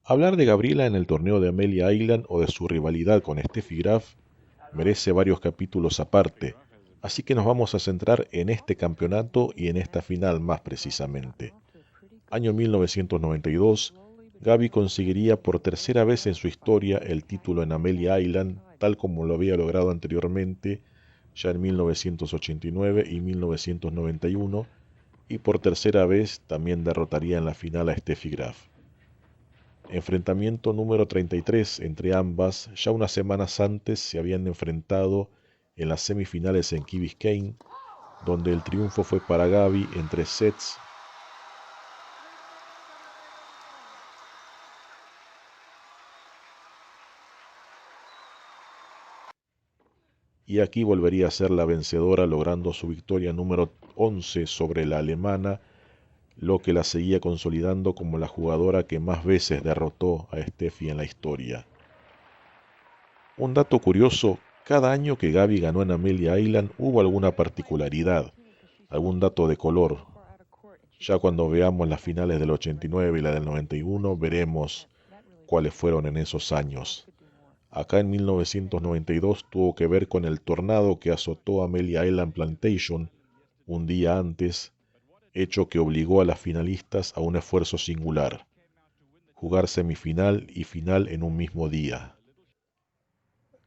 Hablar de Gabriela en el torneo de Amelia Island o de su rivalidad con Steffi Graf merece varios capítulos aparte, así que nos vamos a centrar en este campeonato y en esta final más precisamente. Año 1992, Gabi conseguiría por tercera vez en su historia el título en Amelia Island, tal como lo había logrado anteriormente, ya en 1989 y 1991, y por tercera vez también derrotaría en la final a Steffi Graf. Enfrentamiento número 33 entre ambas. Ya unas semanas antes se habían enfrentado en las semifinales en Key Biscayne, donde el triunfo fue para Gabi en 3 sets. Y aquí volvería a ser la vencedora, logrando su victoria número 11 sobre la alemana, lo que la seguía consolidando como la jugadora que más veces derrotó a Steffi en la historia. Un dato curioso, cada año que Gabi ganó en Amelia Island hubo alguna particularidad, algún dato de color. Ya cuando veamos las finales del 89 y la del 91 veremos cuáles fueron en esos años. Acá en 1992 tuvo que ver con el tornado que azotó Amelia Island Plantation un día antes, hecho que obligó a las finalistas a un esfuerzo singular: jugar semifinal y final en un mismo día.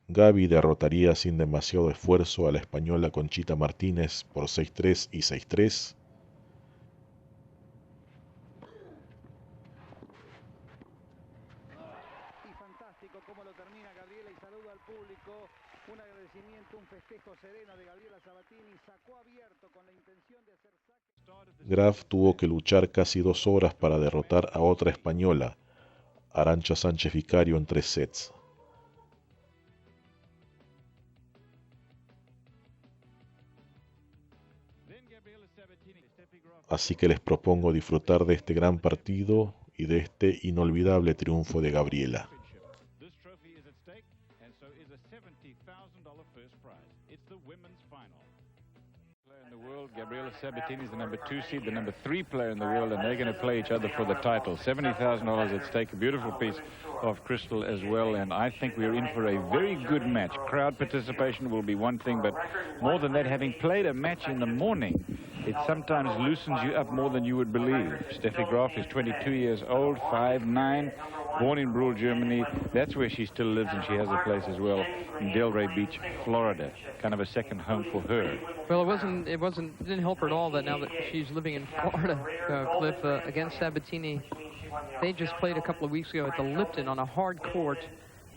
Gabi derrotaría sin demasiado esfuerzo a la española Conchita Martínez por 6-3 y 6-3. Y fantástico cómo lo termina Gabriela, y saludo al público. Un agradecimiento, un festejo sereno de Gabriela Sabatini. Sacó abierto con la intención de hacer saque. Graf tuvo que luchar casi 2 horas para derrotar a otra española, Arantxa Sánchez Vicario, en 3 sets. Así que les propongo disfrutar de este gran partido y de este inolvidable triunfo de Gabriela. Gabriela Sabatini is the number 2 seed, the number 3 player in the world, and they're going to play each other for the title. $70,000 at stake, a beautiful piece of crystal as well, and I think we're in for a very good match. Crowd participation will be one thing, but more than that, having played a match in the morning, it sometimes loosens you up more than you would believe. Steffi Graf is 22 years old, 5'9", born in Brule, Germany. That's where she still lives, and she has a place as well in Delray Beach, Florida. Kind of a second home for her. Well, it didn't help her at all that now that she's living in Florida, Cliff, against Sabatini. They just played a couple of weeks ago at the Lipton on a hard court,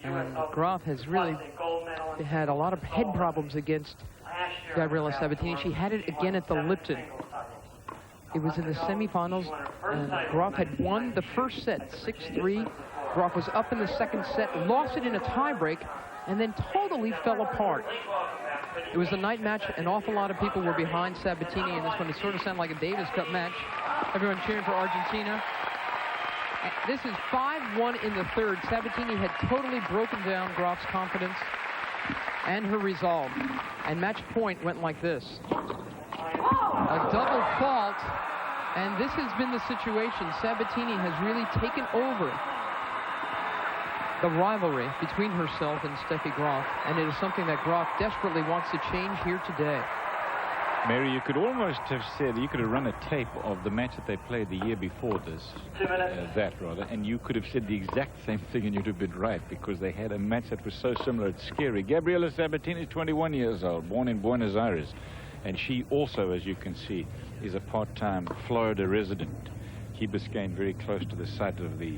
and Graf has really had a lot of head problems against Gabriela Sabatini. She had it again at the Lipton. It was in the semifinals, and Graf had won the first set, 6-3. Graf was up in the second set, lost it in a tiebreak, and then totally fell apart. It was a night match. An awful lot of people were behind Sabatini in this one. It sort of sounded like a Davis Cup match. Everyone cheering for Argentina. This is 5-1 in the third. Sabatini had totally broken down Graf's confidence and her resolve. And match point went like this. A double fault, and this has been the situation. Sabatini has really taken over the rivalry between herself and Steffi Graf, and it is something that Graf desperately wants to change here today. Mary, you could almost have said, you could have run a tape of the match that they played the year before this, and you could have said the exact same thing and you'd have been right, because they had a match that was so similar, it's scary. Gabriela Sabatini is 21 years old, born in Buenos Aires, and she also, as you can see, is a part-time Florida resident. Key Biscayne, very close to the site of the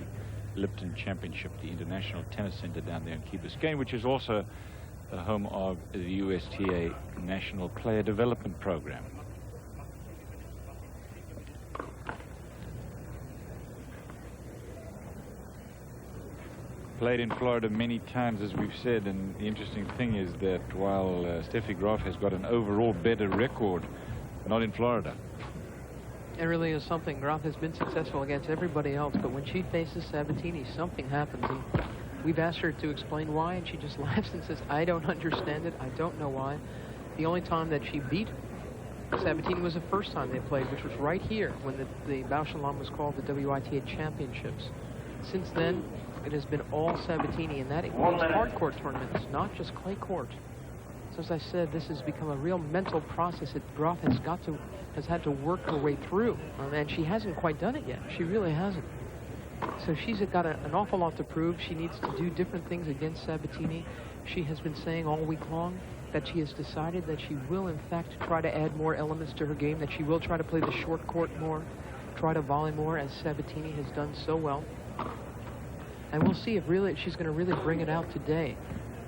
Lipton Championship, the International Tennis Center down there in Key Biscayne, which is also the home of the USTA National Player Development Program. Played in Florida many times, as we've said, and the interesting thing is that while Steffi Graf has got an overall better record, not in Florida. It really is something. Graf has been successful against everybody else, but when she faces Sabatini, something happens. And we've asked her to explain why, and she just laughs and says, I don't understand it. I don't know why. The only time that she beat Sabatini was the first time they played, which was right here when the Bausch & Lomb was called the WITA Championships. Since then, it has been all Sabatini, and that includes hard court tournaments, not just clay court. So as I said, this has become a real mental process that Graf has had to work her way through, and she hasn't quite done it yet. She really hasn't. So she's got an awful lot to prove. She needs to do different things against Sabatini. She has been saying all week long that she has decided that she will, in fact, try to add more elements to her game, that she will try to play the short court more, try to volley more, as Sabatini has done so well. And we'll see if she's going to really bring it out today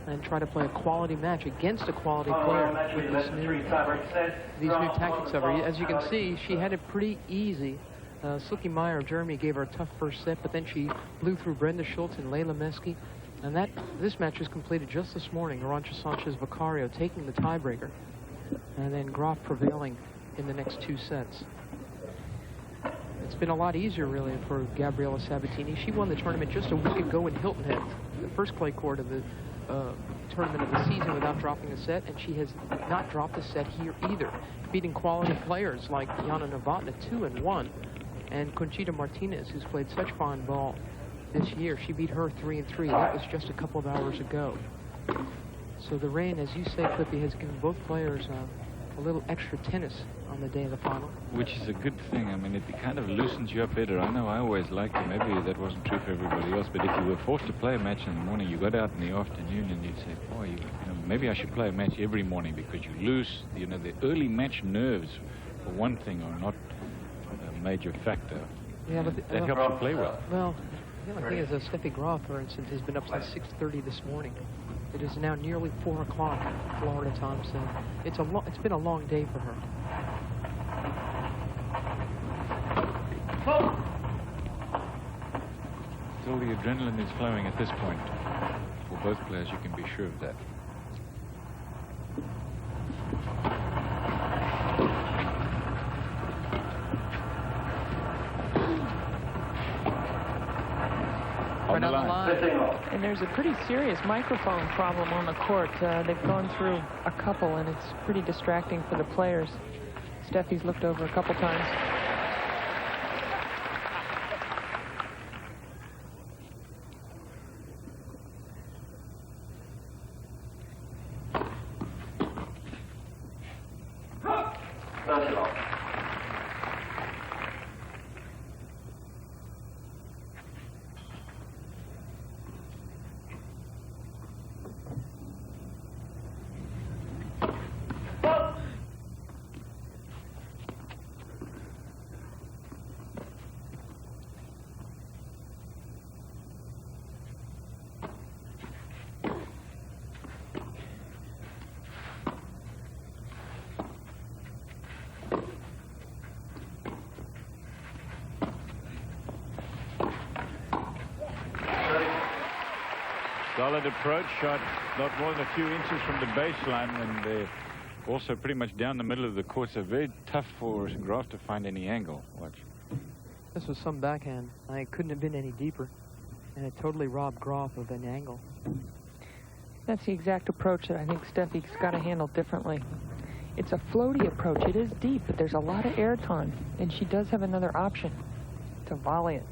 and try to play a quality match against a quality player with these new tactics of her. As you can see, she had it pretty easy. Silke Meyer of Germany gave her a tough first set, but then she blew through Brenda Schultz and Leila Meski. And this match was completed just this morning. Arantxa Sanchez Vicario taking the tiebreaker, and then Graf prevailing in the next 2 sets. It's been a lot easier, really, for Gabriela Sabatini. She won the tournament just a week ago in Hilton Head, the first clay court of the tournament of the season, without dropping a set, and she has not dropped a set here either, beating quality players like Jana Novotná 2-1, and Conchita Martinez, who's played such fine ball this year. She beat her 3-3. That was just a couple of hours ago. So the rain, as you say, Clippy, has given both players a little extra tennis on the day of the final. Which is a good thing. I mean, it kind of loosens you up better. I know I always liked it. Maybe that wasn't true for everybody else, but if you were forced to play a match in the morning, you got out in the afternoon and you'd say, boy, maybe I should play a match every morning, because you lose, the early match nerves, for one thing, are not a major factor. Yeah, but that helps you play well. Well, the only thing is Steffi Graf, for instance, has been up since 6:30 this morning. It is now nearly 4 o'clock Florida time, so it's been a long day for her. Still, the adrenaline is flowing at this point. For both players, you can be sure of that. Right on the line. And there's a pretty serious microphone problem on the court. They've gone through a couple, and it's pretty distracting for the players. Steffi's looked over a couple times. Solid approach shot, not more than a few inches from the baseline, and they're also pretty much down the middle of the court, so very tough for Graf to find any angle. Watch. This was some backhand. It couldn't have been any deeper, and it totally robbed Graf of an angle. That's the exact approach that I think Steffi's got to handle differently. It's a floaty approach. It is deep, but there's a lot of airtime, and she does have another option to volley it.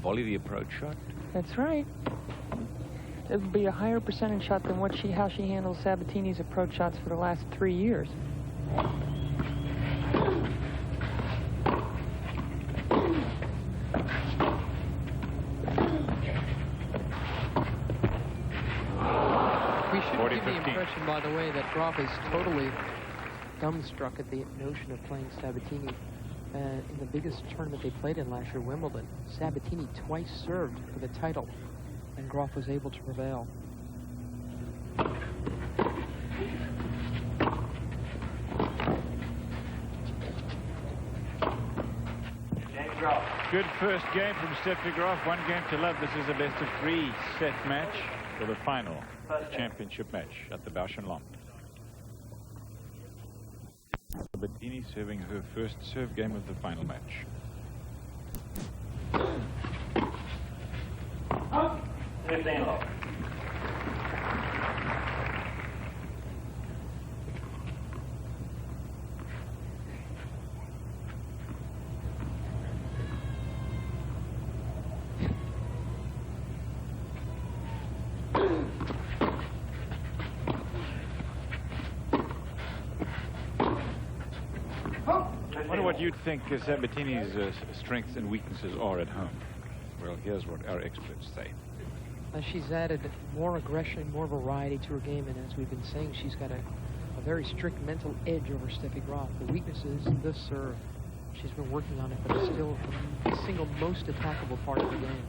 Volley the approach shot. That's right. It would be a higher percentage shot than how she handles Sabatini's approach shots for the last 3 years. We should give the impression, by the way, that Graf is totally dumbstruck at the notion of playing Sabatini. In the biggest tournament they played in last year, Wimbledon, Sabatini twice served for the title, and Graf was able to prevail. Good first game from Steffi Graf. 1 game to love. This is a best-of-3 set match for the final championship match at the Bausch & Lomb. Sabatini serving her first serve game of the final match. what you'd think Sabatini's strengths and weaknesses are at home. Well, here's what our experts say. She's added more aggression, more variety to her game, and as we've been saying, she's got a very strict mental edge over Steffi Graf. The weakness is the serve. She's been working on it, but it's still the single most attackable part of the game.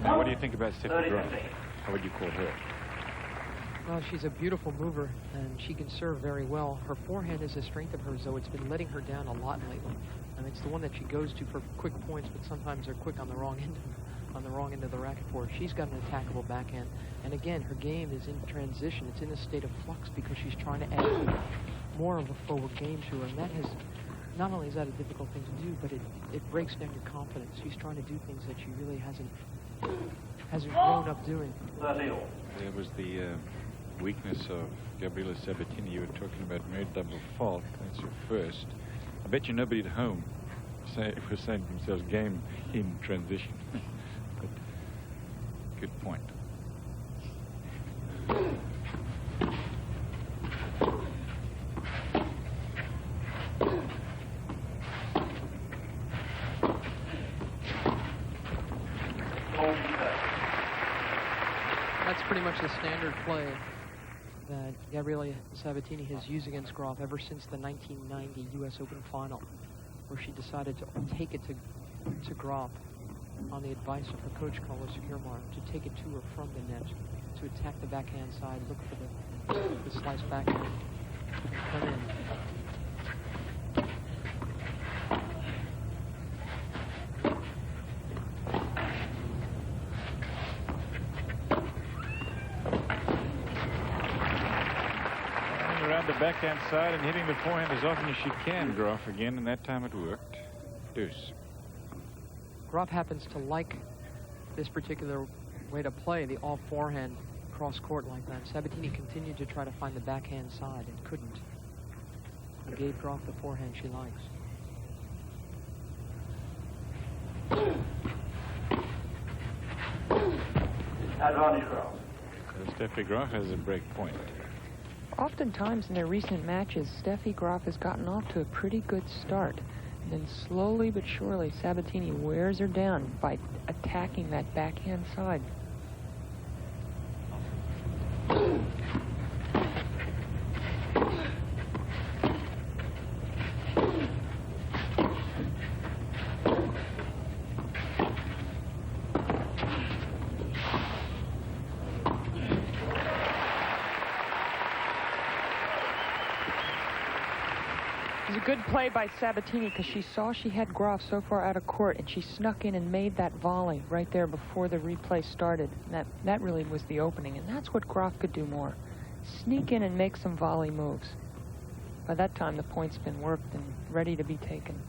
Now, what do you think about Steffi Graf? How would you call her? Well, she's a beautiful mover, and she can serve very well. Her forehand is a strength of hers, though it's been letting her down a lot lately. And it's the one that she goes to for quick points, but sometimes they're quick on the wrong end of the racket for her. She's got an attackable backhand, and again, her game is in transition. It's in a state of flux because she's trying to add more of a forward game to her, and that has, not only is that a difficult thing to do, but it breaks down your confidence. She's trying to do things that she really hasn't grown up doing. There was the weakness of Gabriela Sabatini. You were talking about married double fault. That's your first. I bet you nobody at home was saying to themselves, game in transition. But good point. That's pretty much the standard play that Gabriela Sabatini has used against Graf ever since the 1990 U.S. Open final, where she decided to take it to Graf on the advice of her coach, Carlos Guillermo, to take it to her from the net, to attack the backhand side, look for the slice backhand, and come in. The backhand side and hitting the forehand as often as she can. Graf again, and that time it worked. Deuce. Graf happens to like this particular way to play, the all forehand cross court like that. Sabatini continued to try to find the backhand side and couldn't. And gave Graf the forehand she likes. Advantage Graf. So Steffi Graf has a break point. Oftentimes in their recent matches, Steffi Graf has gotten off to a pretty good start. And then slowly but surely, Sabatini wears her down by attacking that backhand side. Good play by Sabatini because she saw she had Graf so far out of court, and she snuck in and made that volley right there before the replay started. That really was the opening, and that's what Graf could do more. Sneak in and make some volley moves. By that time, the point's been worked and ready to be taken.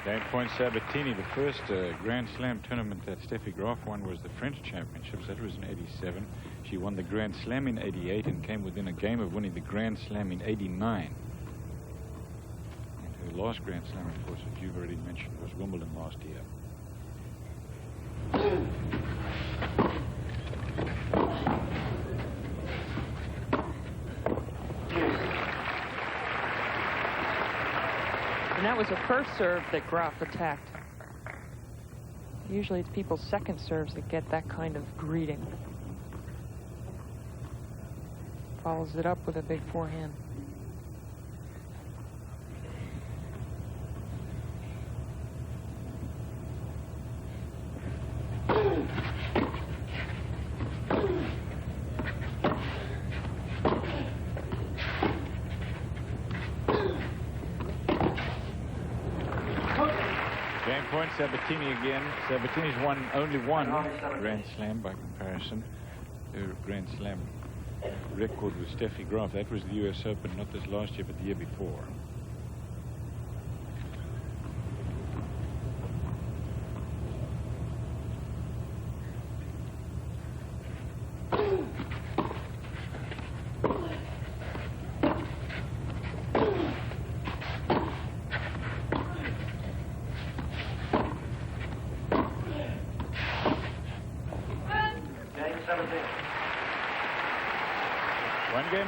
Game point Sabatini. The first Grand Slam tournament that Steffi Graf won was the French Championships. That was in '87. She won the Grand Slam in '88 and came within a game of winning the Grand Slam in '89. And her last Grand Slam, of course, as you've already mentioned, was Wimbledon last year. And that was the first serve that Graf attacked. Usually it's people's second serves that get that kind of greeting. Follows it up with a big forehand. Sabatini again. Sabatini's won only one Grand Slam by comparison. Her Grand Slam record with Steffi Graf. That was the U.S. Open, not this last year, but the year before.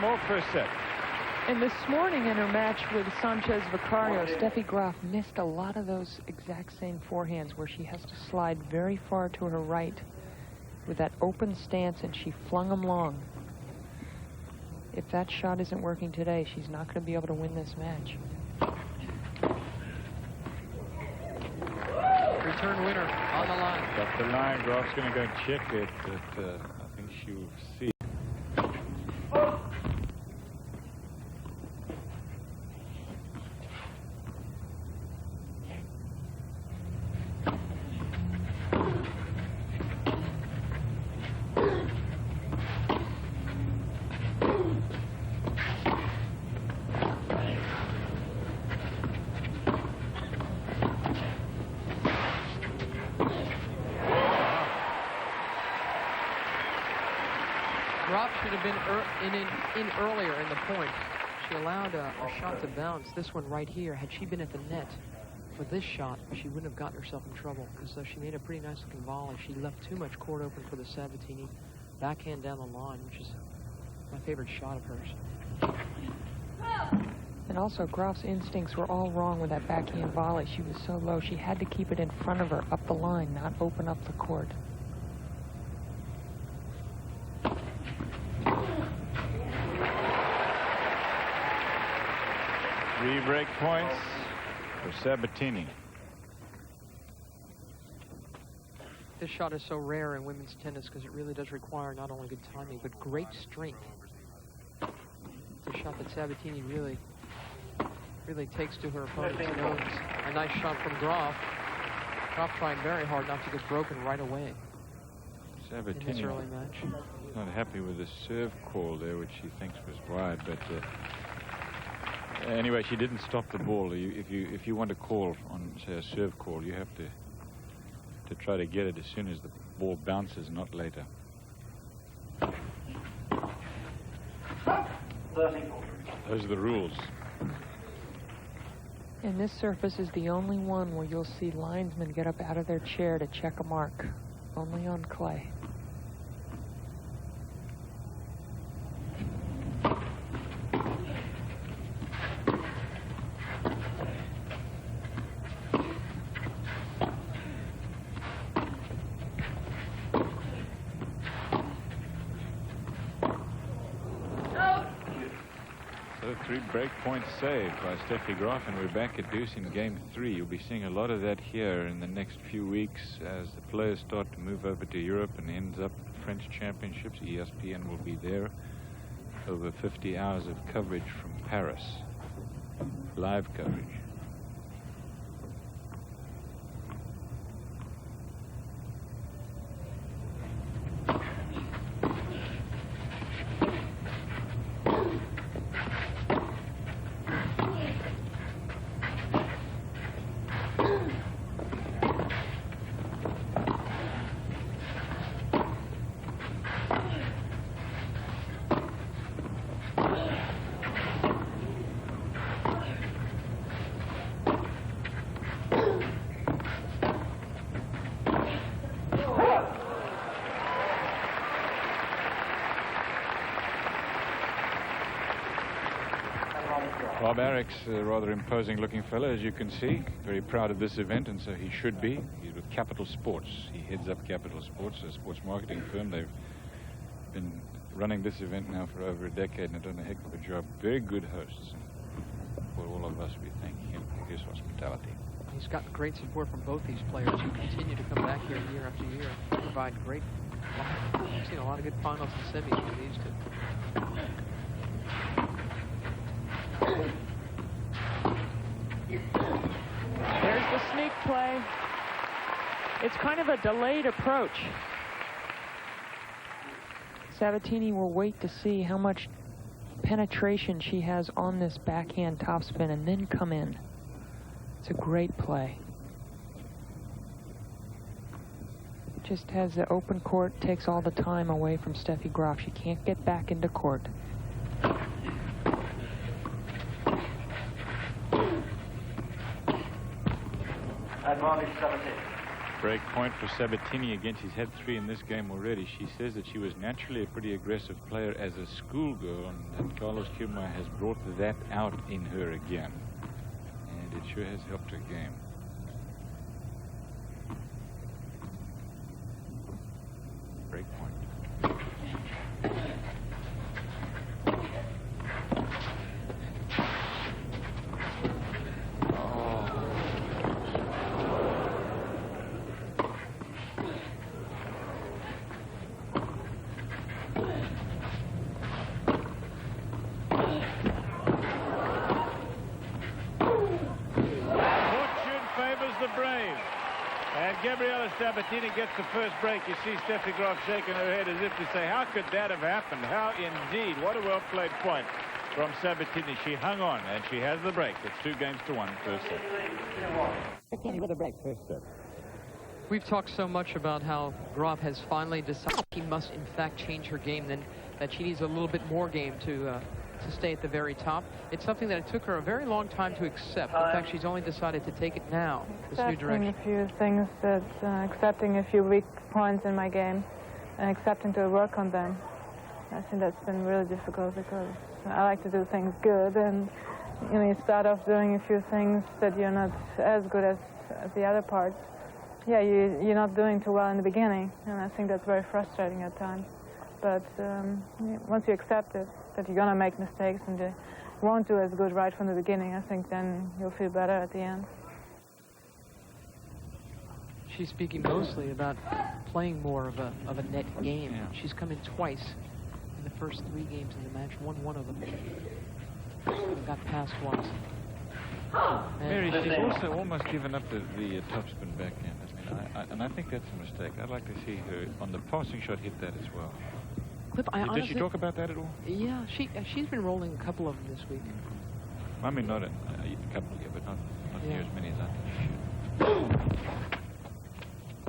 more first set. And this morning in her match with Sanchez Vicario, Steffi Graf missed a lot of those exact same forehands where she has to slide very far to her right with that open stance, and she flung them long. If that shot isn't working today, she's not going to be able to win this match. Return winner on the line. Got the line. Graf's going to go check it, but I think she will see. Graf should have been in earlier in the point. She allowed a shot to bounce. This one right here, had she been at the net for this shot, she wouldn't have gotten herself in trouble. And so she made a pretty nice looking volley. She left too much court open for the Sabatini backhand down the line, which is my favorite shot of hers. And also, Graf's instincts were all wrong with that backhand volley. She was so low, she had to keep it in front of her, up the line, not open up the court. 3 break points for Sabatini. This shot is so rare in women's tennis because it really does require not only good timing, but great strength. It's a shot that Sabatini really takes to her opponent's nose. A nice shot from Graf. Graf trying very hard not to get broken right away. Sabatini in this early match. Not happy with the serve call there, which she thinks was wide, but anyway, she didn't stop the ball. If you want to call on, say, a serve call, you have to try to get it as soon as the ball bounces, not later. Those are the rules. And this surface is the only one where you'll see linesmen get up out of their chair to check a mark. Only on clay. So 3 break points saved by Steffi Graf, and we're back at deuce in game 3. You'll be seeing a lot of that here in the next few weeks as the players start to move over to Europe and ends up at French Championships. ESPN will be there. Over 50 hours of coverage from Paris. Live coverage. Bob Eric's a rather imposing looking fellow, as you can see. Very proud of this event, and so he should be. He's with Capital Sports. He heads up Capital Sports, a sports marketing firm. They've been running this event now for over a decade and have done a heck of a job. Very good hosts. For all of us, we thank him for his hospitality. He's got great support from both these players who continue to come back here year after year. Provide great. We've seen a lot of good finals and semis from these two. There's the sneak play. It's kind of a delayed approach. Sabatini will wait to see how much penetration she has on this backhand topspin and then come in. It's a great play. Just has the open court, takes all the time away from Steffi Graf. She can't get back into court. Advantage 17. Break point for Sabatini again. She's had 3 in this game already. She says that she was naturally a pretty aggressive player as a schoolgirl, and Carlos Kiermaier has brought that out in her again. And it sure has helped her game. Break point. Gabriela Sabatini gets the first break. You see Steffi Graf shaking her head as if to say, how could that have happened? How indeed. What a well-played point from Sabatini. She hung on, and she has the break. It's 2-1 first set. Sabatini with a break first set. We've talked so much about how Graf has finally decided she must, in fact, change her game, then that she needs a little bit more game to stay at the very top. It's something that it took her a very long time to accept. In fact, she's only decided to take it now, this new direction. Accepting a few things, that accepting a few weak points in my game and accepting to work on them. I think that's been really difficult because I like to do things good, and you start off doing a few things that you're not as good as the other parts. Yeah, you're not doing too well in the beginning, and I think that's very frustrating at times. But once you accept it, that you're going to make mistakes and you won't do as good right from the beginning, I think then you'll feel better at the end. She's speaking mostly about playing more of a net game. Yeah. She's come in twice in the first 3 games of the match, won one of them. Got past once. Mary, she's also almost given up the topspin backhand. And I think that's a mistake. I'd like to see her on the passing shot hit that as well. Cliff, did she talk about that at all? Yeah, she's been rolling a couple of them this week. I mean, not a couple, yeah, but not near as many as I think she should.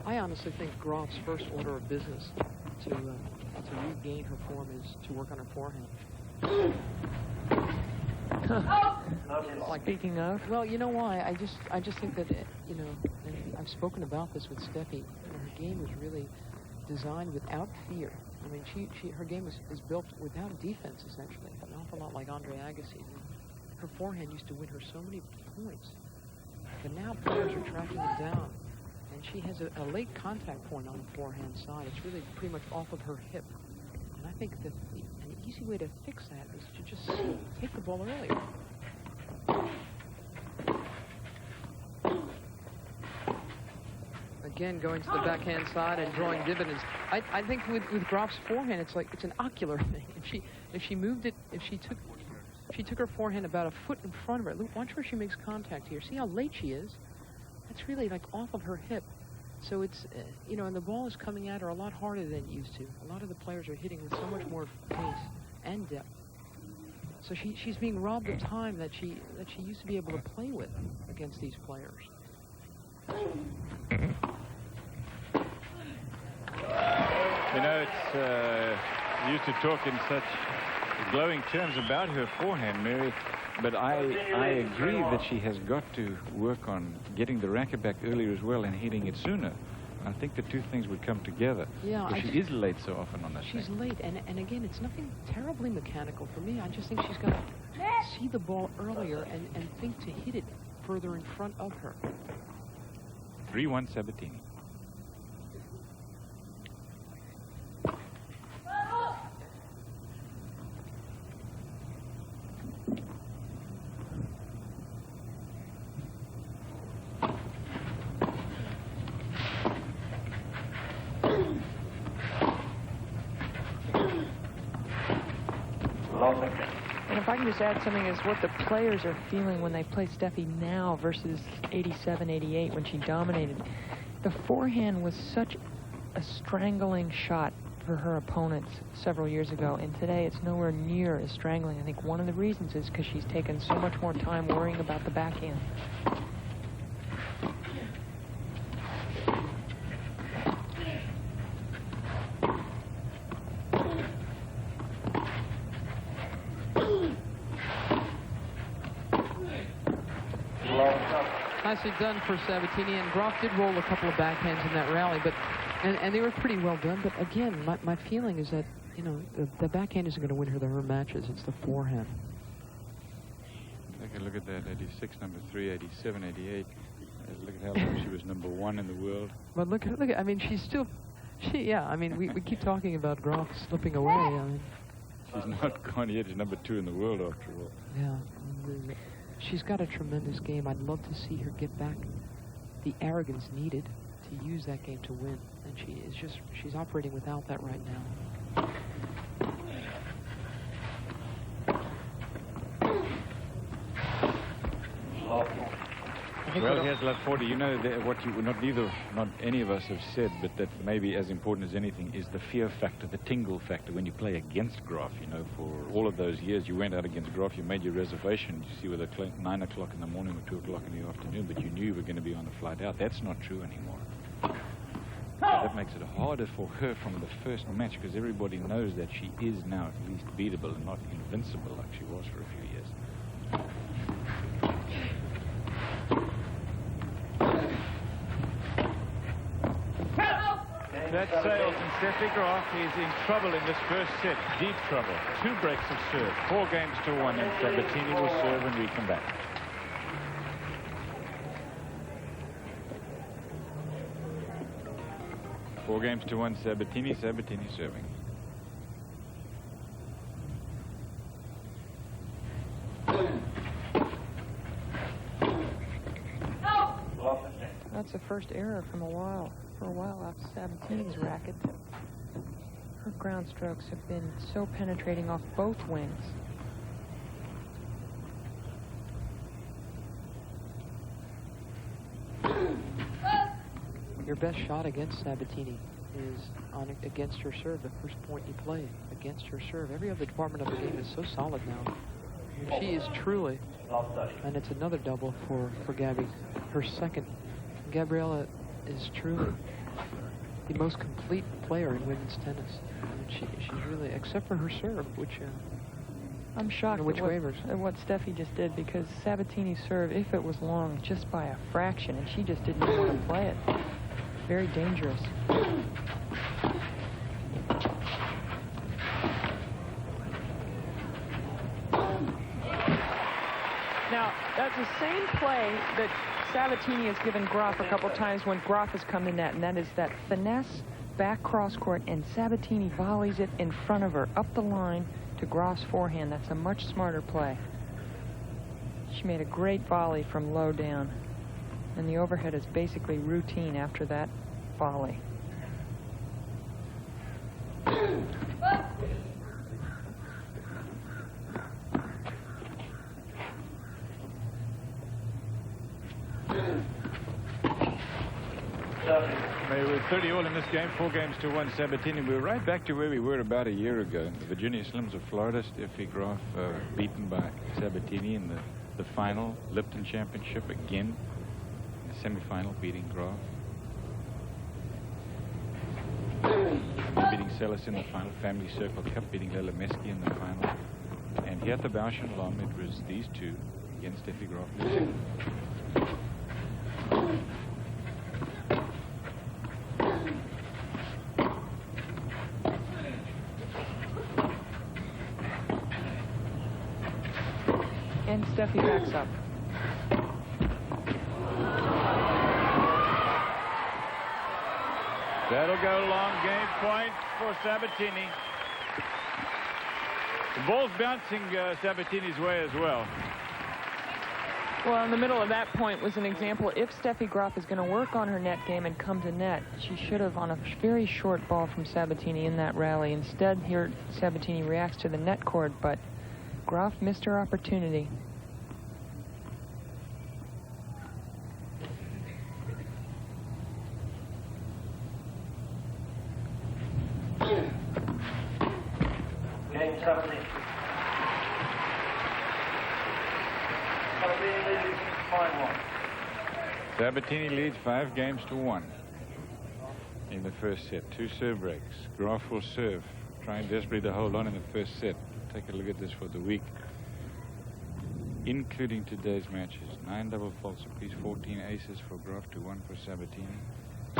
I honestly think Graf's first order of business to regain her form is to work on her forehand. Speaking of, well, you know why? I just think that you know, and I've spoken about this with Steffi. Her game is really designed without fear. I mean, her game is built without defense, essentially. An awful lot like Andre Agassi. Her forehand used to win her so many points. But now players are tracking it down. And she has a late contact point on the forehand side. It's really pretty much off of her hip. And I think that an easy way to fix that is to just take the ball earlier. Again, going to the backhand side and drawing dividends. I think with Graf's forehand, it's an ocular thing. If she moved it, if she took her forehand about a foot in front of her. Look, watch where she makes contact here. See how late she is? That's really like off of her hip. So it's you know, and the ball is coming at her a lot harder than it used to. A lot of the players are hitting with so much more pace and depth. So she's being robbed of time that she used to be able to play with against these players. You know, it's used to talk in such glowing terms about her forehand, Mary, but I agree that she has got to work on getting the racket back earlier as well and hitting it sooner. I think the two things would come together. Yeah, she is late so often on that She's thing. late, and again, it's nothing terribly mechanical for me. I just think she's got to see the ball earlier and think to hit it further in front of her. 3-1 Sabatini. and if I can just add something, is what the players are feeling when they play Steffi now versus 87, 88 when she dominated. The forehand was such a strangling shot for her opponents several years ago, and today it's nowhere near as strangling. I think one of the reasons is because she's taken so much more time worrying about the backhand. nicely done for Sabatini, and Graf did roll a couple of backhands in that rally, but and they were pretty well done. But again, my feeling is that, you know, the backhand isn't going to win her matches. It's the forehand. Take a look at that. 86, number 3, 87, 88. Look at how long she was number 1 in the world. But look at. I mean, she's still. Yeah. I mean, we keep talking about Graf slipping away. I mean, she's not gone yet. She's number 2 in the world after all. Yeah. She's got a tremendous game. I'd love to see her get back the arrogance needed to use that game to win. And she's operating without that right now. Well, here's love 40. You know that what not any of us have said, but that maybe as important as anything is the fear factor, the tingle factor when you play against Graf. You know, for all of those years you went out against Graf, you made your reservation. You see, whether 9 o'clock in the morning or 2 o'clock in the afternoon, but you knew you were going to be on the flight out. That's not true anymore. So that makes it harder for her from the first match, because everybody knows that she is now at least beatable and not invincible like she was for a few years. That sails, and Steffi Graf is in trouble in this first set. Deep trouble. 2 breaks of serve. 4 games to 1, and Sabatini will serve when we come back. Four games to 1, Sabatini serving. That's the first error for a while off Sabatini's racket. Her ground strokes have been so penetrating off both wings. Your best shot against Sabatini is against her serve, the first point you play against her serve. Every other department of the game is so solid now. She is truly, and it's another double for Gabby, her second. Gabriela is truly the most complete player in women's tennis. And she's really, except for her serve, which I'm shocked which wavers. At what Steffi just did, because Sabatini's serve, if it was long, just by a fraction, and she just didn't know how to play it. Very dangerous. Now, that's the same play that Sabatini has given Graf a couple times when Graf has come to net, and that is that finesse back cross court, and Sabatini volleys it in front of her, up the line to Graf's forehand. That's a much smarter play. She made a great volley from low down, and the overhead is basically routine after that volley. We're 30 all in this game, 4 games to 1, Sabatini. We're right back to where we were about a year ago. The Virginia Slims of Florida, Steffi Graf beaten by Sabatini in the final Lipton Championship again. The semi-final, beating Graf. Beating Celis in the final, Family Circle Cup, beating Lela Meski in the final. And here at the Bausch and Lomb, it was these two against Steffi Graf losing. And Steffi backs up. That'll go long, game point for Sabatini. The ball's bouncing Sabatini's way as well. Well, in the middle of that point was an example. If Steffi Graf is going to work on her net game and come to net, she should have on a very short ball from Sabatini in that rally. Instead, here Sabatini reacts to the net cord, but Graf missed her opportunity. Game 17. Sabatini leads 5 games to 1 in the first set. 2 serve breaks. Graf will serve, trying desperately to hold on in the first set. Take a look at this for the week. including today's matches. 9 double faults apiece, 14 aces for Graf to 1 for Sabatini.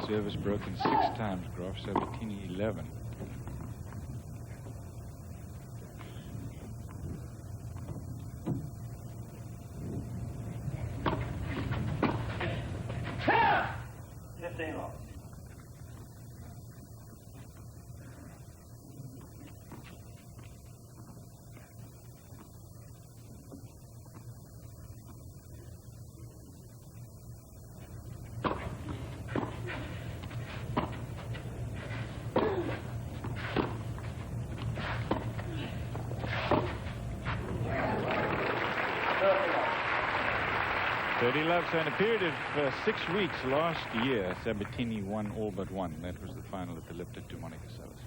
Service broken 6 times, Graf. Sabatini 11. So in a period of 6 weeks last year, Sabatini won all but one. That was the final at the Lipton to Monica Seles.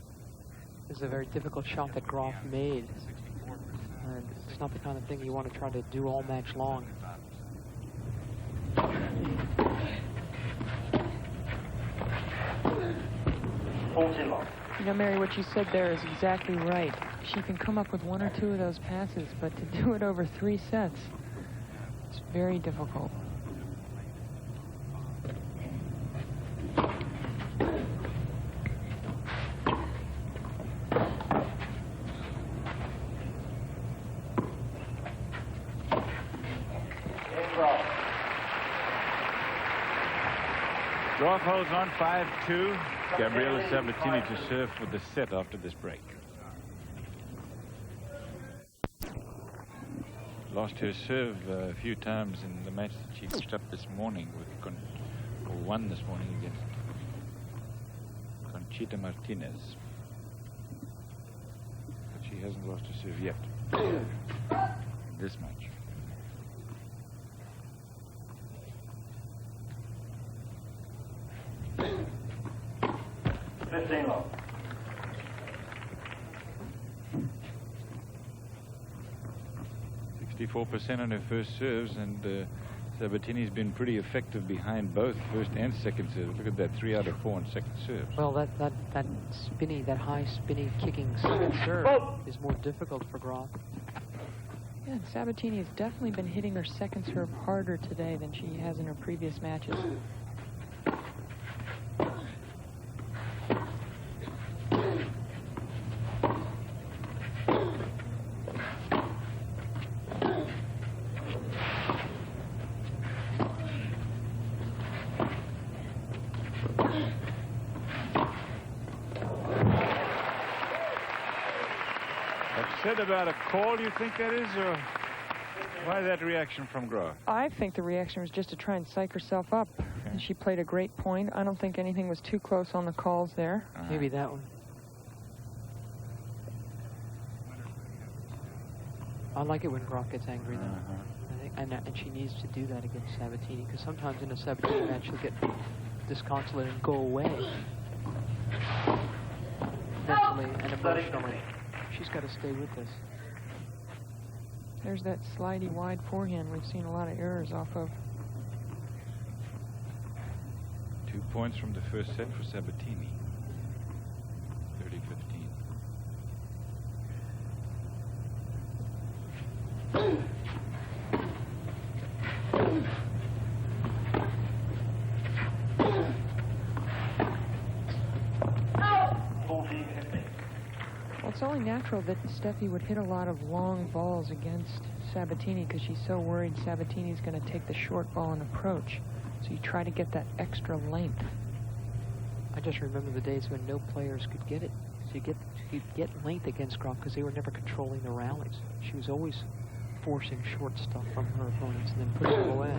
This is a very difficult shot that Graf made. And it's not the kind of thing you want to try to do all match long. You know, Mary, what you said there is exactly right. She can come up with 1 or 2 of those passes, but to do it over 3 sets, it's very difficult. Graf holds on 5-2. Gabriela Sabatini to serve for the set after this break. Lost her serve a few times in the match that she finished up this morning with or won this morning against Conchita Martinez. But she hasn't lost her serve yet in this match. Love. 64% on her first serves, and Sabatini's been pretty effective behind both first and second serves. Look at that, 3 out of 4 on second serves. Well, that spinny, that high spinny kicking second serve is more difficult for Graf. Yeah, and Sabatini has definitely been hitting her second serve harder today than she has in her previous matches. About a call, you think that is, or why that reaction from Graf? I think the reaction was just to try and psych herself up. Okay. And she played a great point. I don't think anything was too close on the calls there. Maybe that one. I like it when Graf gets angry, though. I think, and she needs to do that against Sabatini, because sometimes in a Sabatini match she'll get disconsolate and go away mentally and emotionally. She's got to stay with this. There's that slidey wide forehand we've seen a lot of errors off of. 2 points from the first set for Sabatini. 30-15. It's only natural that Steffi would hit a lot of long balls against Sabatini because she's so worried Sabatini's going to take the short ball and approach. So you try to get that extra length. I just remember the days when no players could get it. So you get length against Graf because they were never controlling the rallies. She was always forcing short stuff from her opponents and then putting them away.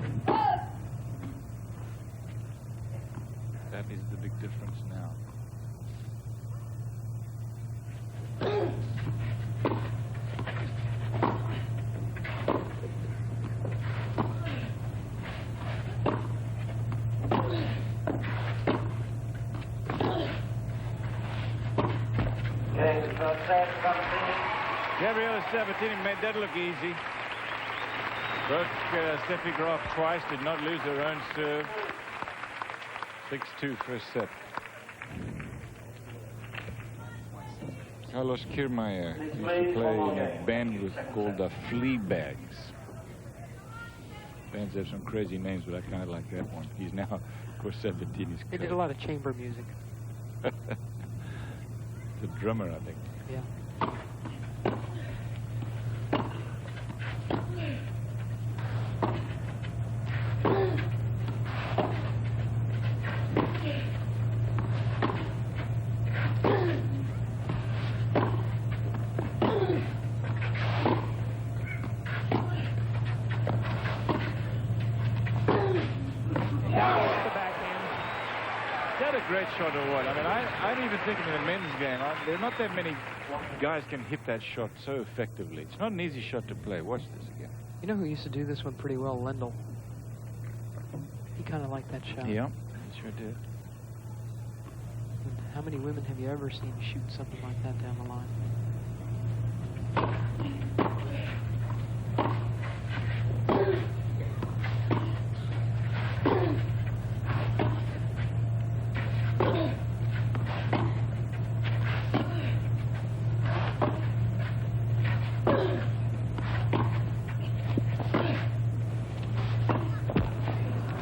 That is the big difference now. Gabriela Sabatini made that look easy. Broke Steffi Graf twice, did not lose her own serve. 6-2 first set. Carlos Kiermaier used to play in a band called the Fleabags. fans have some crazy names, but I kind of like that one. He's now, of course, Sabatini's They did a lot of chamber music. The drummer, I think. Yeah. Great shot or what? I mean, I'm even thinking in the men's game, there are not that many guys can hit that shot so effectively. It's not an easy shot to play. Watch this again. You know who used to do this one pretty well? Lendl. He kind of liked that shot. Yeah, he sure did. How many women have you ever seen shoot something like that down the line?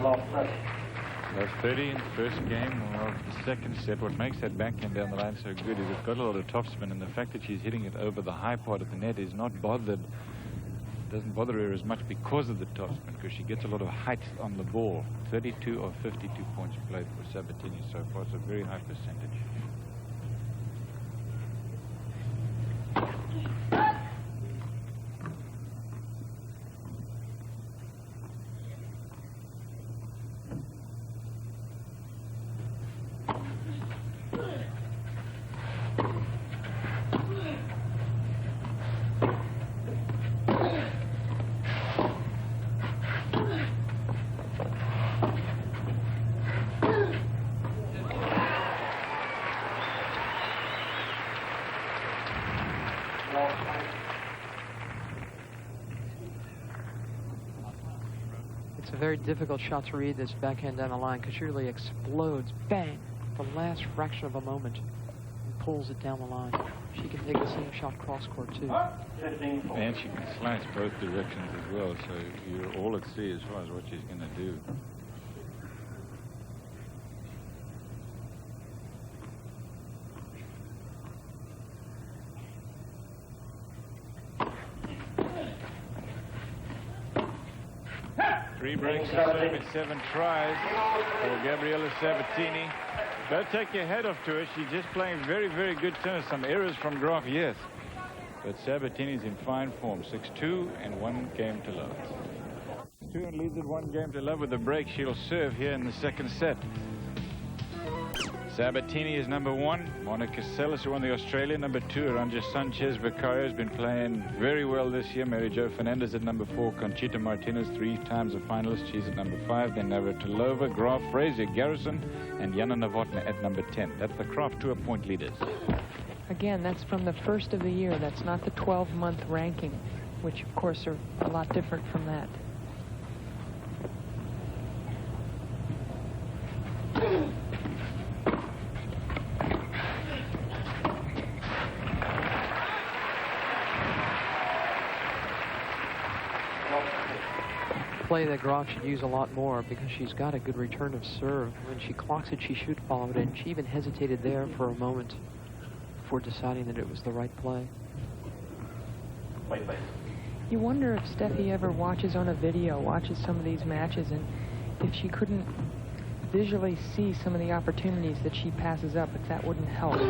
Lost 30 in the first game of the second set. What makes that backhand down the line so good is it's got a lot of topspin, and the fact that she's hitting it over the high part of the net is not bothered. It doesn't bother her as much because of the topspin, because she gets a lot of height on the ball. 32 of 52 points played for Sabatini so far. It's a very high percentage. It's a very difficult shot to read, this backhand down the line, because she really explodes, bang, the last fraction of a moment, and pulls it down the line. She can take the same shot cross-court, too. And she can slice both directions as well, so you're all at sea as far as what she's going to do. Three breaks in 7 tries for Gabriela Sabatini. Don't take your head off to her. She's just playing very, very good tennis. Some errors from Graf, yes. But Sabatini's in fine form. 6-2 and 1 game to love. 2 and leads at 1 game to love with the break. She'll serve here in the second set. Sabatini is number 1. Monica Seles, who won the Australia, number 2. Arantxa Sanchez Vicario has been playing very well this year. Mary Jo Fernandez at number 4. Conchita Martinez, 3 times a finalist. She's at number 5. Then Navratilova, Graf, Frazier, Garrison, and Jana Novotná at number 10. That's the Kraft Tour point leaders. Again, that's from the first of the year. That's not the 12-month ranking, which, of course, are a lot different from that. Play that Graf should use a lot more, because she's got a good return of serve. When she clocks it, she should follow it in. She even hesitated there for a moment before deciding that it was the right play. You wonder if Steffi ever watches on a video, watches some of these matches, and if she couldn't visually see some of the opportunities that she passes up, if that wouldn't help.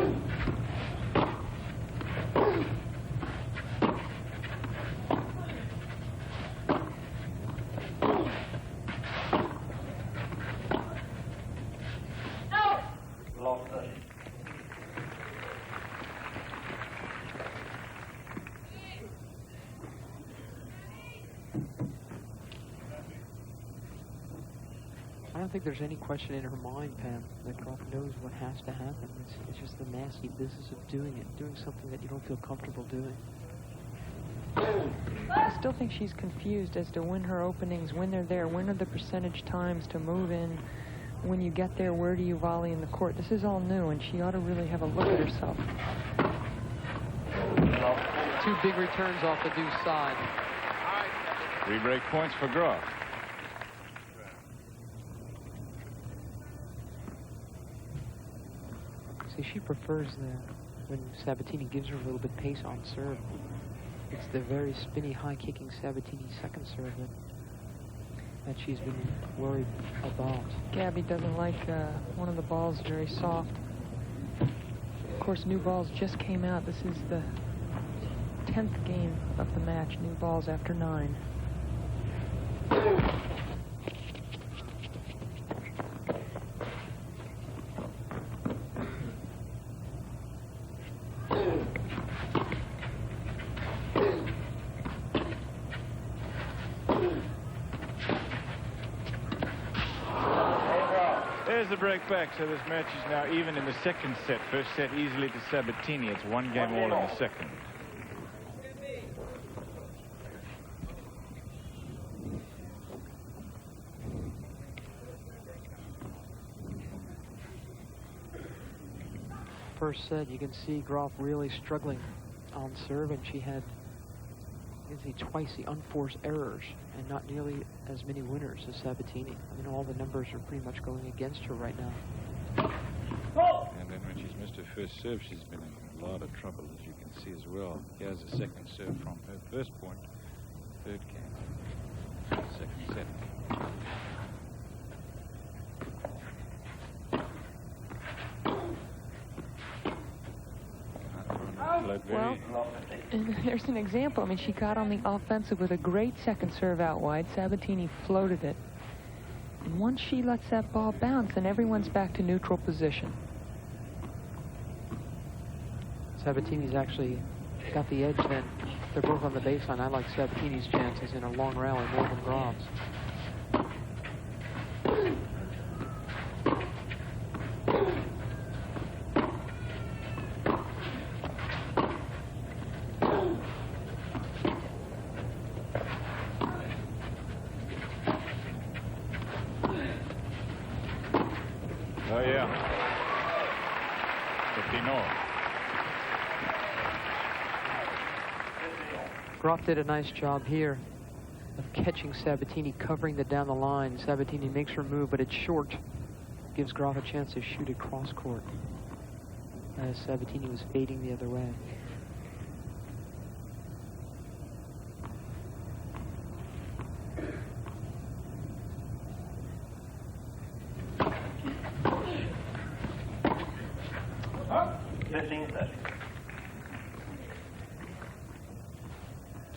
I don't think there's any question in her mind, Pam, that Graf knows what has to happen. It's just the nasty business of doing it, doing something that you don't feel comfortable doing. I still think she's confused as to when her openings, when they're there, when are the percentage times to move in, when you get there, where do you volley in the court. This is all new, and she ought to really have a look at herself. 2 big returns off the deuce side. 3 break points for Graf. See, she prefers when Sabatini gives her a little bit pace on serve. It's the very spinny, high-kicking Sabatini second serve that she's been worried about. Gabby doesn't like one of the balls very soft. Of course, new balls just came out. This is the 10th game of the match. New balls after 9. There's the break back, so this match is now even in the second set. First set easily to Sabatini. It's 1 game all in the second. First set, you can see Graf really struggling on serve, and she had, you can see twice the unforced errors and not nearly as many winners as Sabatini. I mean, all the numbers are pretty much going against her right now. And then when she's missed her first serve, she's been in a lot of trouble, as you can see as well. Here's a second serve from her first point, third game, second set. Well, and there's an example. I mean, she got on the offensive with a great second serve out wide. Sabatini floated it. And once she lets that ball bounce, then everyone's back to neutral position. Sabatini's actually got the edge then. They're both on the baseline. I like Sabatini's chances in a long rally more than Graf's. Oh, yeah. 15-all. Graf did a nice job here of catching Sabatini, covering the down the line. Sabatini makes her move, but it's short. Gives Graf a chance to shoot it cross court as Sabatini was fading the other way.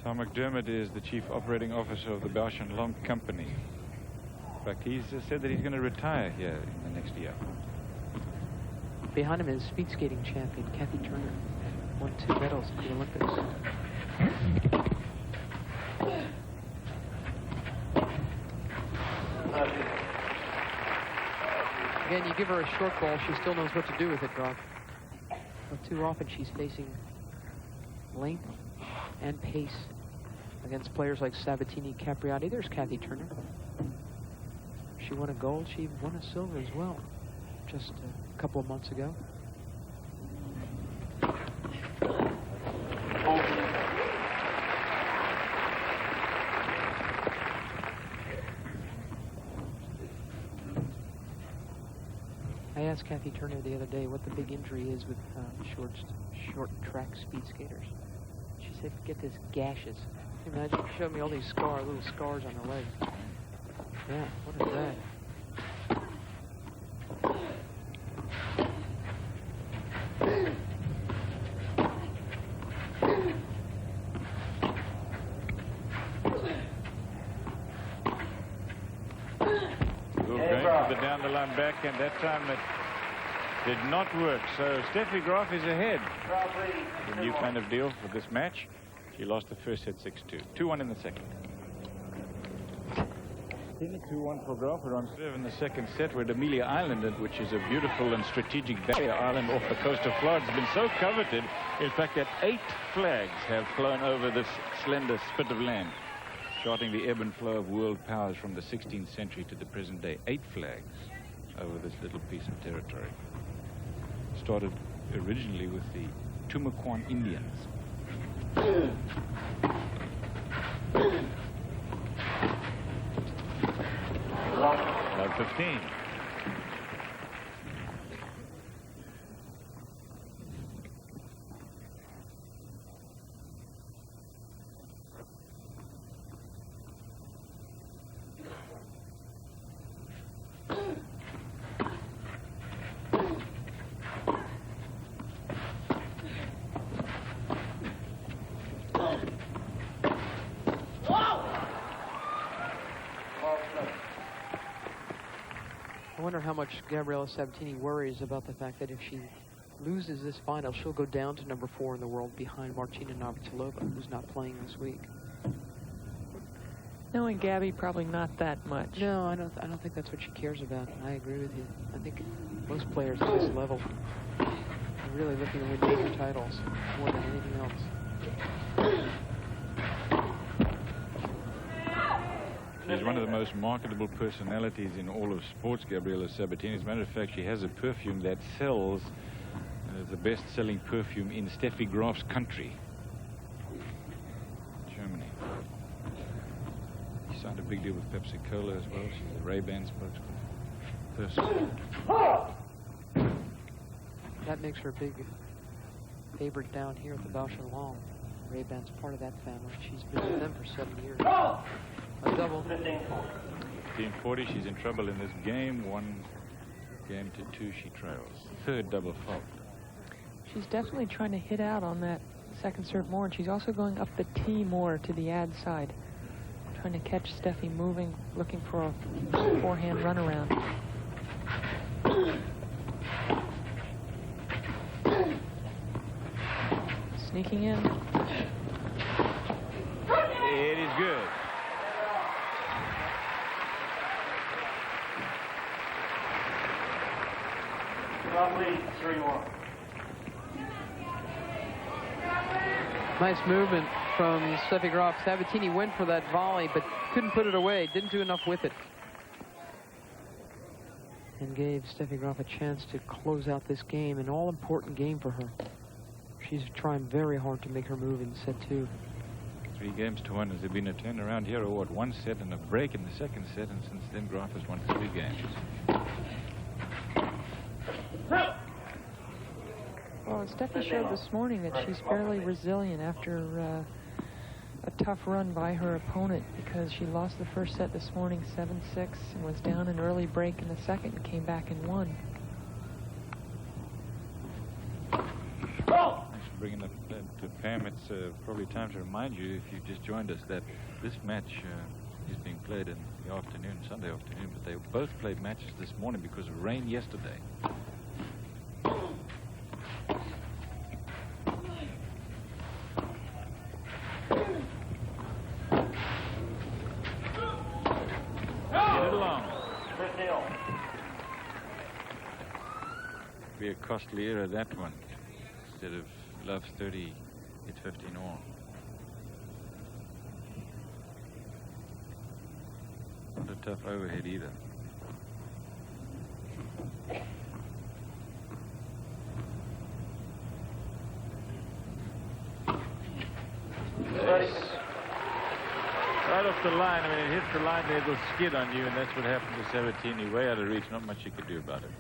Tom McDermott is the chief operating officer of the Bausch & Lomb company. In fact, he's said that he's going to retire here in the next year. Behind him is speed skating champion Kathy Turner. Won 2 medals at the Olympics. Again, you give her a short ball, she still knows what to do with it, Graf. But too often she's facing length and pace against players like Sabatini, Capriati. There's Kathy Turner. She won a gold. She won a silver as well just a couple of months ago. I asked Kathy Turner the other day what the big injury is with short track speed skaters. She said, "Get this gashes." Can you imagine? She showed me all these little scars on her legs. Yeah, what is that? The down the line backhand. That time it did not work. So Steffi Graf is ahead. A new kind of deal for this match. She lost the first set 6-2. 2-1 in the second. 2-1 for Graf. We're on serve in the second set with Amelia Island, which is a beautiful and strategic barrier island off the coast of Florida. It's been so coveted, in fact, that 8 flags have flown over this slender spit of land, charting the ebb and flow of world powers from the 16th century to the present day. 8 flags over this little piece of territory. Started originally with the Tumaquan Indians. Love 15. I wonder how much Gabriela Sabatini worries about the fact that if she loses this final, she'll go down to number 4 in the world behind Martina Navratilova, who's not playing this week. Knowing Gabby, probably not that much. No, I don't think that's what she cares about. I agree with you. I think most players at this level are really looking to win major titles more than anything else. She's one of the most marketable personalities in all of sports, Gabriela Sabatini. As a matter of fact, she has a perfume that sells the best-selling perfume in Steffi Graf's country, Germany. She signed a big deal with Pepsi-Cola as well. She's the Ray-Ban spokesperson. That makes her a big favorite down here at the Bausch & Lomb. Ray-Ban's part of that family. She's been with them for 7 years. A double. 15-40, she's in trouble in this game. 1 game to 2, she trails. Third double fault. She's definitely trying to hit out on that second serve more, and she's also going up the tee more to the ad side. Trying to catch Steffi moving, looking for a forehand runaround. Sneaking in. It is good. Roughly 3-1. Nice movement from Steffi Graf. Sabatini went for that volley, but couldn't put it away. Didn't do enough with it. And gave Steffi Graf a chance to close out this game, an all-important game for her. She's trying very hard to make her move in set 2. 3 games to 1. Has there been a turnaround here, or what? 1 set and a break in the second set, and since then Graf has won 3 games. Well, Steffi showed this morning that she's fairly resilient after a tough run by her opponent, because she lost the first set this morning 7-6 and was down an early break in the second and came back and won. Thanks for bringing that to Pam. It's probably time to remind you, if you've just joined us, that this match is being played in the afternoon, Sunday afternoon, but they both played matches this morning because of rain yesterday. Be a costly error, that one. Instead of Love's 30, it's 15 all. Not a tough overhead either. Right off the line. I mean, it hits the line there, it'll skid on you, and that's what happened to Sabatini. Way out of reach. Not much you could do about it.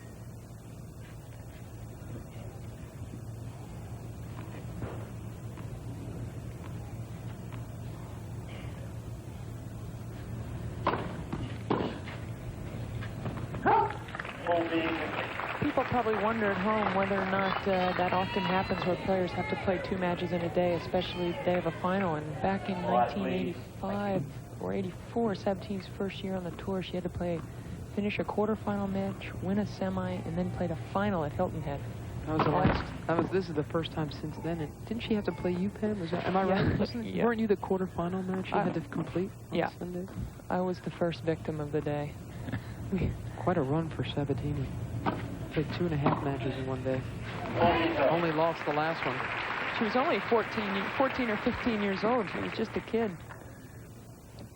People probably wonder at home whether or not that often happens where players have to play 2 matches in a day, especially if they have a final. And back in 1985 or 84, Sabatini's first year on the tour, she had to finish a quarterfinal match, win a semi, and then played a final at Hilton Head. That was the last. This is the first time since then. And didn't she have to play UPenn? Was that? Am I right? Yeah. Weren't you the quarterfinal match you had to complete on Sunday? I was the first victim of the day. Quite a run for Sabatini. Played 2.5 matches in one day. Only lost the last one. She was only 14 or 15 years old. She was just a kid.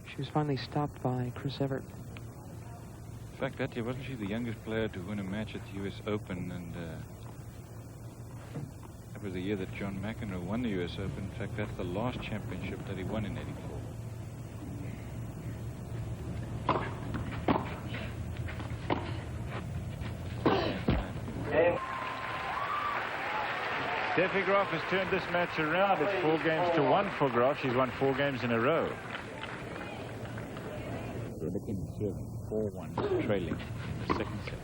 She was finally stopped by Chris Evert. In fact, that year, wasn't she the youngest player to win a match at the U.S. Open? And that was the year that John McEnroe won the U.S. Open. In fact, that's the last championship that he won in '84. Steffi Graf has turned this match around. It's 4 games to 1 for Graf. She's won 4 games in a row. We're looking to serve 4-1, trailing the second set.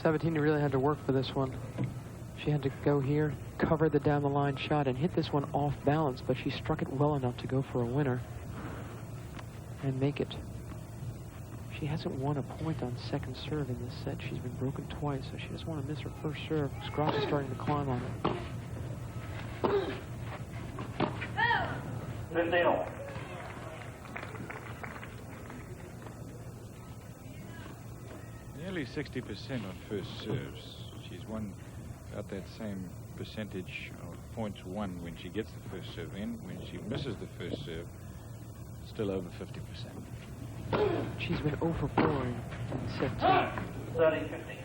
Sabatini really had to work for this one. She had to go here, cover the down the line shot, and hit this one off balance, but she struck it well enough to go for a winner and make it. She hasn't won a point on second serve in this set. She's been broken twice, so she doesn't want to miss her first serve. Graf is starting to climb on it. 15-all. Nearly 60% on first serves. She's won about that same percentage of points won when she gets the first serve in. When she misses the first serve, still over 50%. She's been over 4 in set 2. 30-50.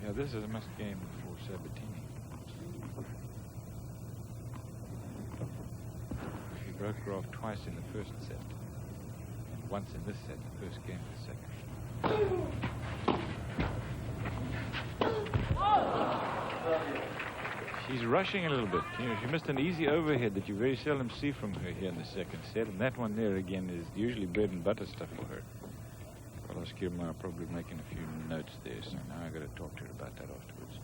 Yeah, this is a must game for Sabatini. She broke Graf twice in the first set. And once in this set, the first game of the second. She's rushing a little bit. You know, she missed an easy overhead that you very seldom see from her here in the second set, and that one there again is usually bread and butter stuff for her. Well, I'll probably making a few notes there, so now I've got to talk to her about that afterwards.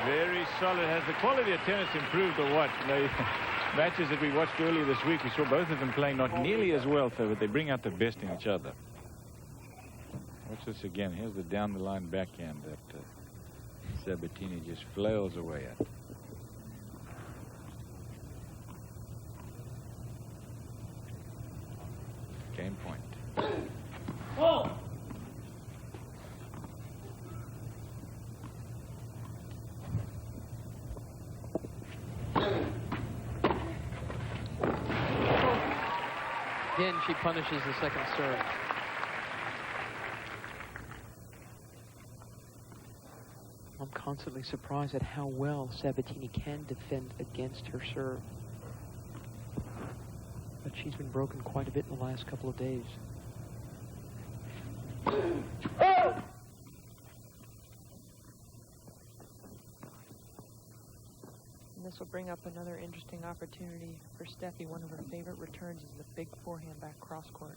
Very solid. Has the quality of tennis improved or what? No, matches that we watched earlier this week, we saw both of them playing not nearly as well, though, but they bring out the best in each other. Watch this again. Here's the down-the-line backhand that Sabatini just flails away at. Game point. Oh! Again, she punishes the second serve. I'm constantly surprised at how well Sabatini can defend against her serve. But she's been broken quite a bit in the last couple of days. And this will bring up another interesting opportunity for Steffi. One of her favorite returns is the big forehand back cross court.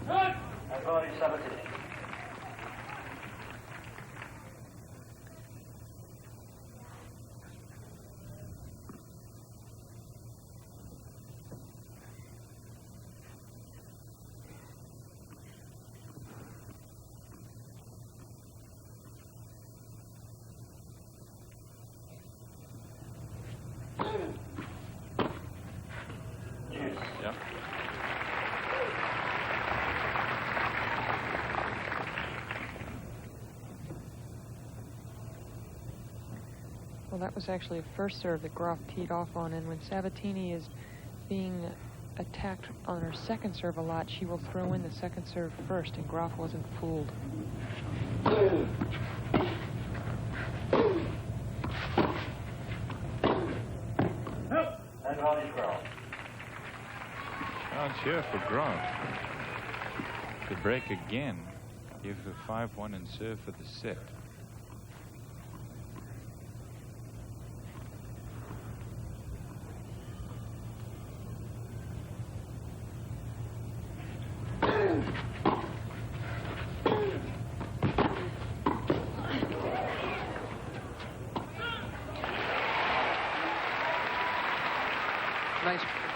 I've already Sabatini. Yeah. Well, that was actually a first serve that Graf teed off on, and when Sabatini is being attacked on her second serve a lot, she will throw in the second serve first, and Graf wasn't fooled. Chance here for Graf to break again, give her 5-1 and serve for the set.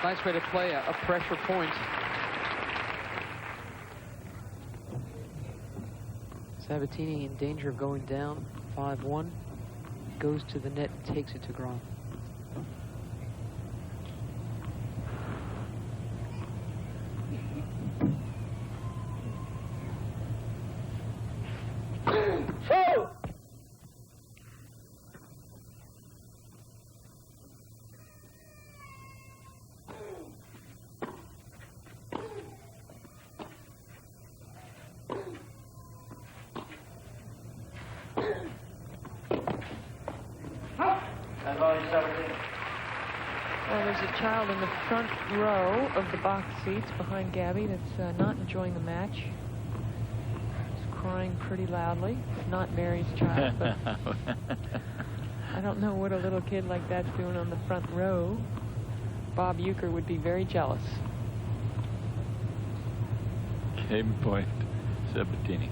Nice way to play a pressure point. Sabatini in danger of going down 5-1. Goes to the net and takes it to Graf. Well, there's a child in the front row of the box seats behind Gabby that's not enjoying the match. He's crying pretty loudly. Not Mary's child, but I don't know what a little kid like that's doing on the front row. Bob Euchre would be very jealous. Game point, Sabatini.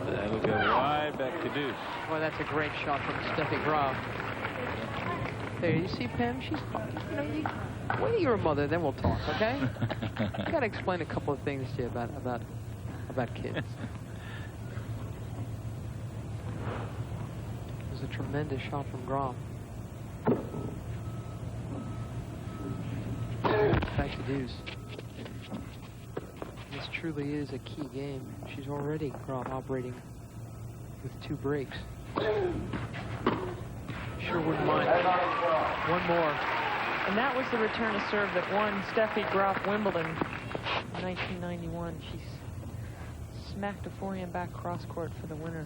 That'll go wide, back to deuce. Well, that's a great shot from Steffi Graf. There, you see, Pam, she's, you know, wait till you're a mother, then we'll talk, okay? I gotta explain a couple of things to you about kids. It was a tremendous shot from Graf. Back to deuce. This truly is a key game. She's already, Graf, operating with 2 breaks. Sure wouldn't mind. One more. And that was the return of serve that won Steffi Graf Wimbledon in 1991. She smacked a forehand back cross court for the winner.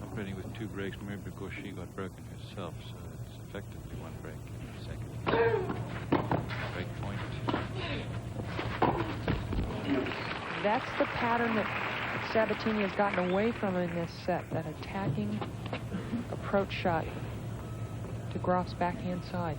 Operating with 2 breaks, maybe because she got broken herself, so it's effectively 1 break in the second. Break point. That's the pattern that Sabatini has gotten away from in this set, that attacking approach shot to Graf's backhand side.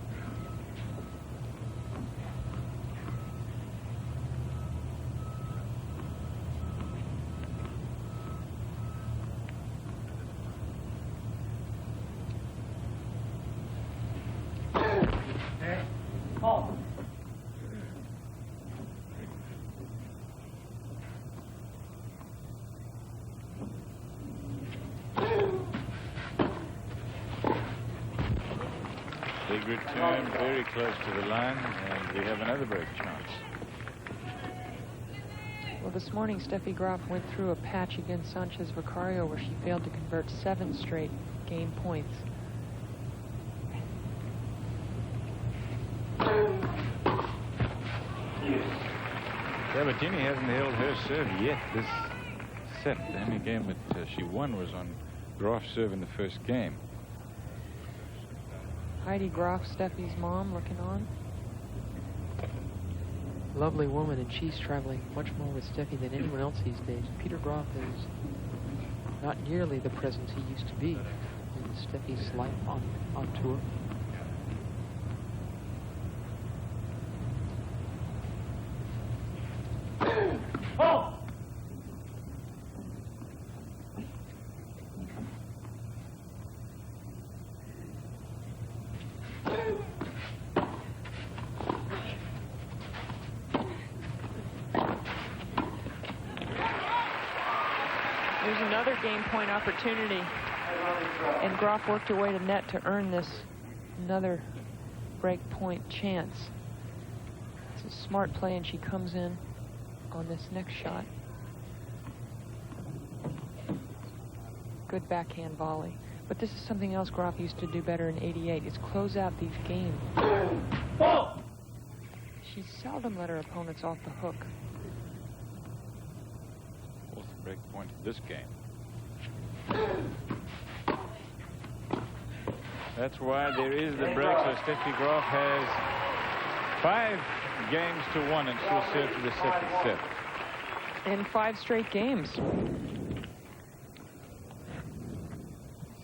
Big return, very close to the line, and we have another break chance. Well, this morning, Steffi Graf went through a patch against Sanchez Vicario where she failed to convert 7 straight game points. Sabatini hasn't held her serve yet this set. The only game that she won was on Graf's serve in the first game. Heidi Graf, Steffi's mom, looking on. Lovely woman, and she's traveling much more with Steffi than anyone else these days. Peter Graf is not nearly the presence he used to be in Steffi's life on tour. Oh! There's another game point opportunity. And Graf worked her way to net to earn this another break point chance. It's a smart play, and she comes in on this next shot. Good backhand volley. But this is something else Graf used to do better in '88, is close out these games. She seldom let her opponents off the hook. Fourth break point of this game. That's why there is the break, so Steffi Graf has 5 games to 1, and she'll serve to the second set. In 5 straight games.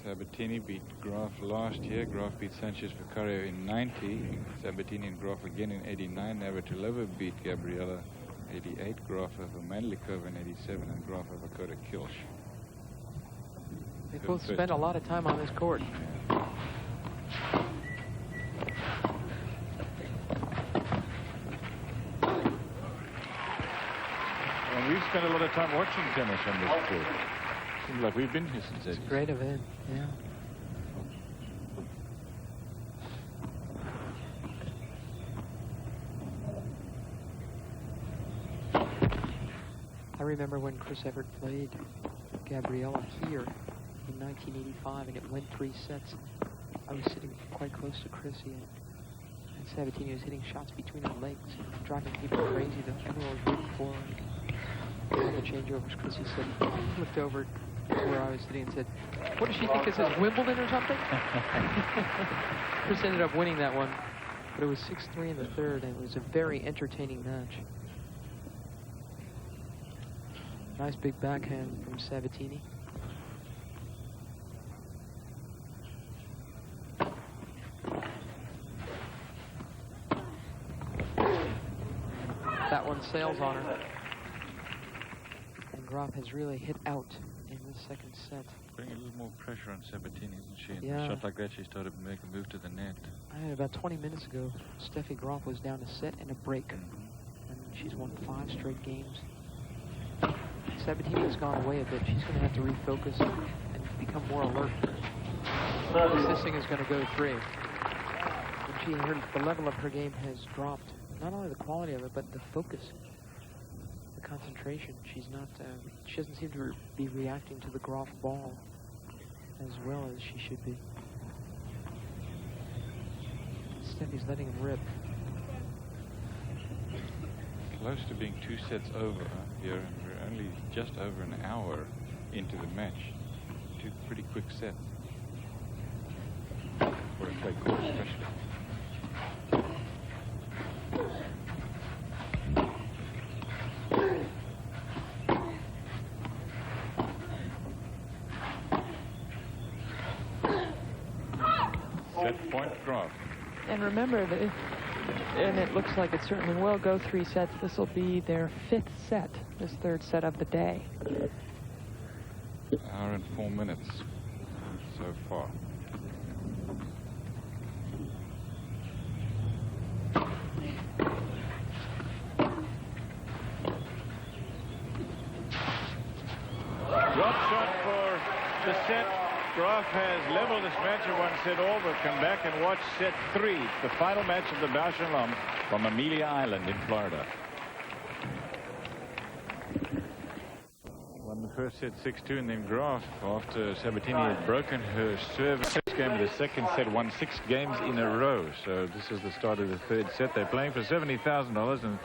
Sabatini beat Graf last year. Graf beat Sanchez Vicario in '90. Sabatini and Graf again in '89. Navratilova beat Gabriela '88. Graf over Mandlikova in '87, and Graf over Kota Kilsch. They both spent a lot of time on this court. And we've spent a lot of time watching tennis on this court. Seems like we've been here since It's a great event, yeah. I remember when Chris Evert played Gabriela here in 1985, and it went 3 sets. I was sitting quite close to Chrissy, and Sabatini was hitting shots between her legs, driving people crazy. Everyone was rooting for her. On the changeovers, Chrissy said, looked over where I was sitting and said, what does she think this is, Wimbledon or something? Chris ended up winning that one, but it was 6-3 in the third, and it was a very entertaining match. Nice big backhand from Sabatini. That one sails on her. And Graf has really hit out in the second set. Bringing a little more pressure on Sabatini, isn't she? Yeah. A shot like that, she started to make a move to the net. About 20 minutes ago, Steffi Graf was down a set and a break. And she's won 5 straight games. Sabatini has gone away a bit. She's going to have to refocus and become more alert. This thing is going to go 3. And the level of her game has dropped. Not only the quality of it, but the focus, the concentration. She's not. She doesn't seem to be reacting to the Graf ball as well as she should be. Steffi's letting him rip. Close to being 2 sets over here, and we're only just over an hour into the match. 2 pretty quick sets for a clay court, especially. Set point Graf. And remember that and it looks like it certainly will go 3 sets. This will be their 5th set, this 3rd set of the day. Hour and 4 minutes so far. Drop shot for the set. Graf has leveled this match at 1 set all, but come back and watch set 3, the final match of the Bausch & Lomb from Amelia Island in Florida. Won the first set 6-2, and then Graf, after Sabatini had broken her serve first game of the second set, won 6 games in a row. So this is the start of the 3rd set. They're playing for $70,000 and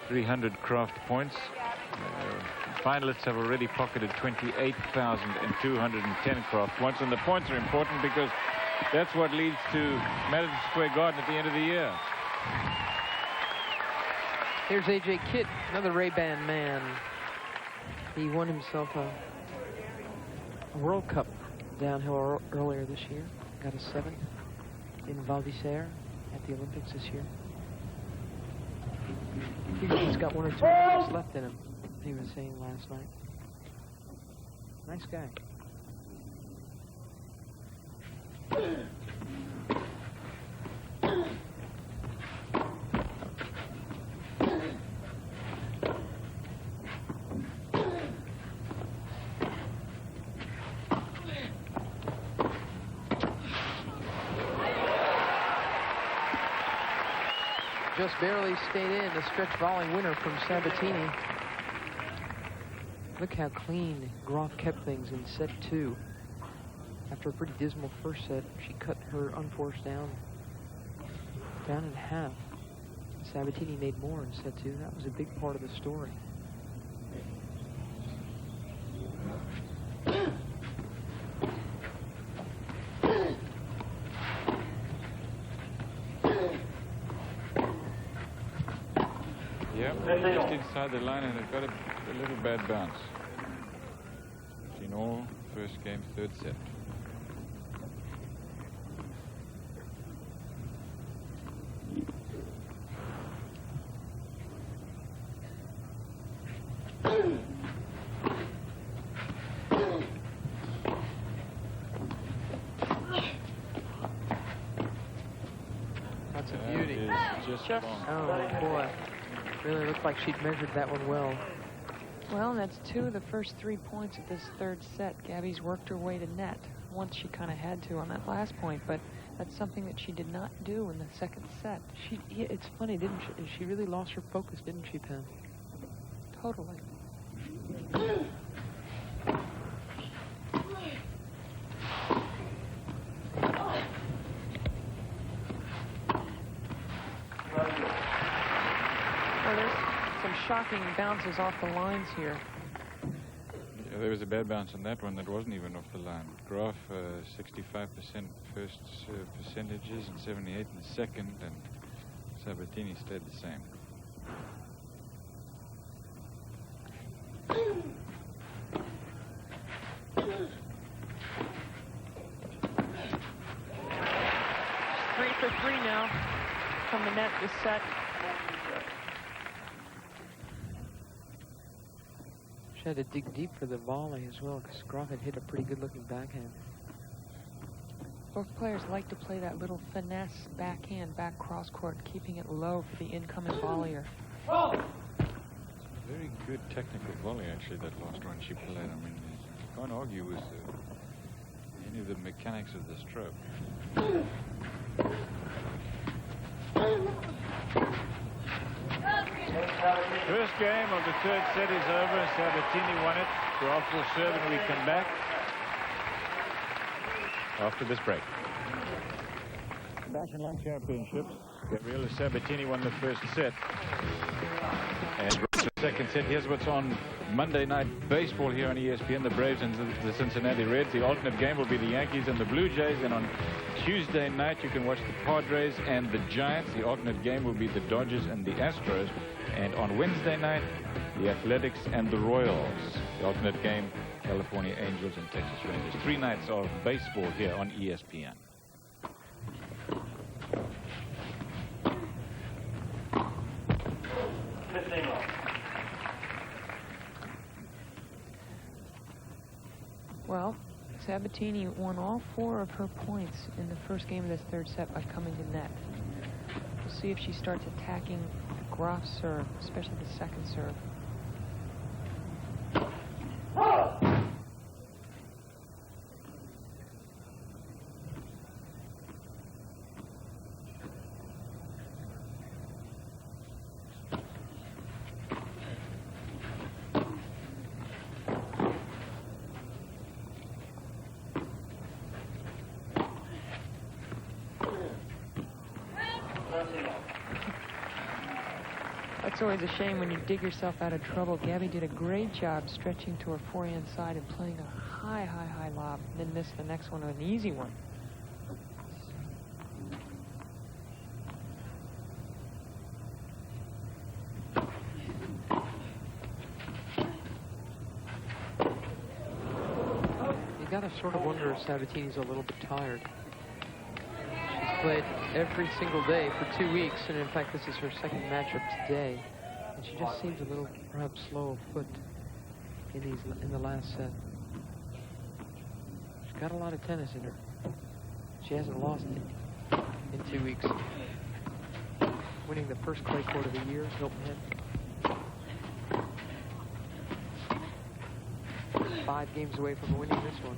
300 craft points. Finalists have already pocketed 28,210 craft points, and the points are important because that's what leads to Madison Square Garden at the end of the year. Here's A.J. Kitt, another Ray-Ban man. He won himself a World Cup downhill earlier this year. Got a 7th in Val d'Isère at the Olympics this year. He's got 1 or 2 minutes left in him, he was saying last night. Nice guy. Just barely stayed in, the stretch volley winner from Sabatini. Look how clean Graf kept things in set 2. After a pretty dismal first set, she cut her unforced down in half. Sabatini made more in set 2. That was a big part of the story. Just inside the line, and it got a little bad bounce. In all, first game, 3rd set. That's a beauty. Just oh boy. Really looked like she'd measured that one well. Well, and that's 2 of the first 3 points of this 3rd set. Gabby's worked her way to net. Once she kind of had to on that last point, but that's something that she did not do in the 2nd set. It's funny, didn't she? She really lost her focus, didn't she, Pam? Totally. Well, there's some shocking bounces off the lines here. Yeah, there was a bad bounce on that one that wasn't even off the line. Graf 65% first percentages and 78 in the second, and Sabatini stayed the same. Three for three now from the net this set. She had to dig deep for the volley as well, because Graf had hit a pretty good-looking backhand. Both players like to play that little finesse backhand, back cross court, keeping it low for the incoming volleyer. Very good technical volley, actually, that last one she played. I mean, you can't argue with any of the mechanics of the stroke. First game of the third set is over. Sabatini won it. Graf will serve and we come back after this break. National Championships. Gabriela Sabatini won the first set. And the second set. Here's what's on Monday Night Baseball here on ESPN. The Braves and the Cincinnati Reds. The alternate game will be the Yankees and the Blue Jays. And on Tuesday night, you can watch the Padres and the Giants. The alternate game will be the Dodgers and the Astros. And on Wednesday night, the Athletics and the Royals. The alternate game, California Angels and Texas Rangers. 3 nights of baseball here on ESPN. Well, Sabatini won all 4 of her points in the first game of this third set by coming to net. We'll see if she starts attacking the Graf serve, especially the second serve. It's always a shame when you dig yourself out of trouble. Gabby did a great job stretching to her forehand side and playing a high lob, and then missed the next one, an easy one. You gotta sort of wonder if Sabatini's a little bit tired. She's played every single day for 2 weeks, and in fact, this is her second matchup today. And she just seems a little, perhaps, slow of foot in the last set. She's got a lot of tennis in her. She hasn't lost it in 2 weeks. Winning the first clay court of the year, Hilton Head. 5 games away from winning this one.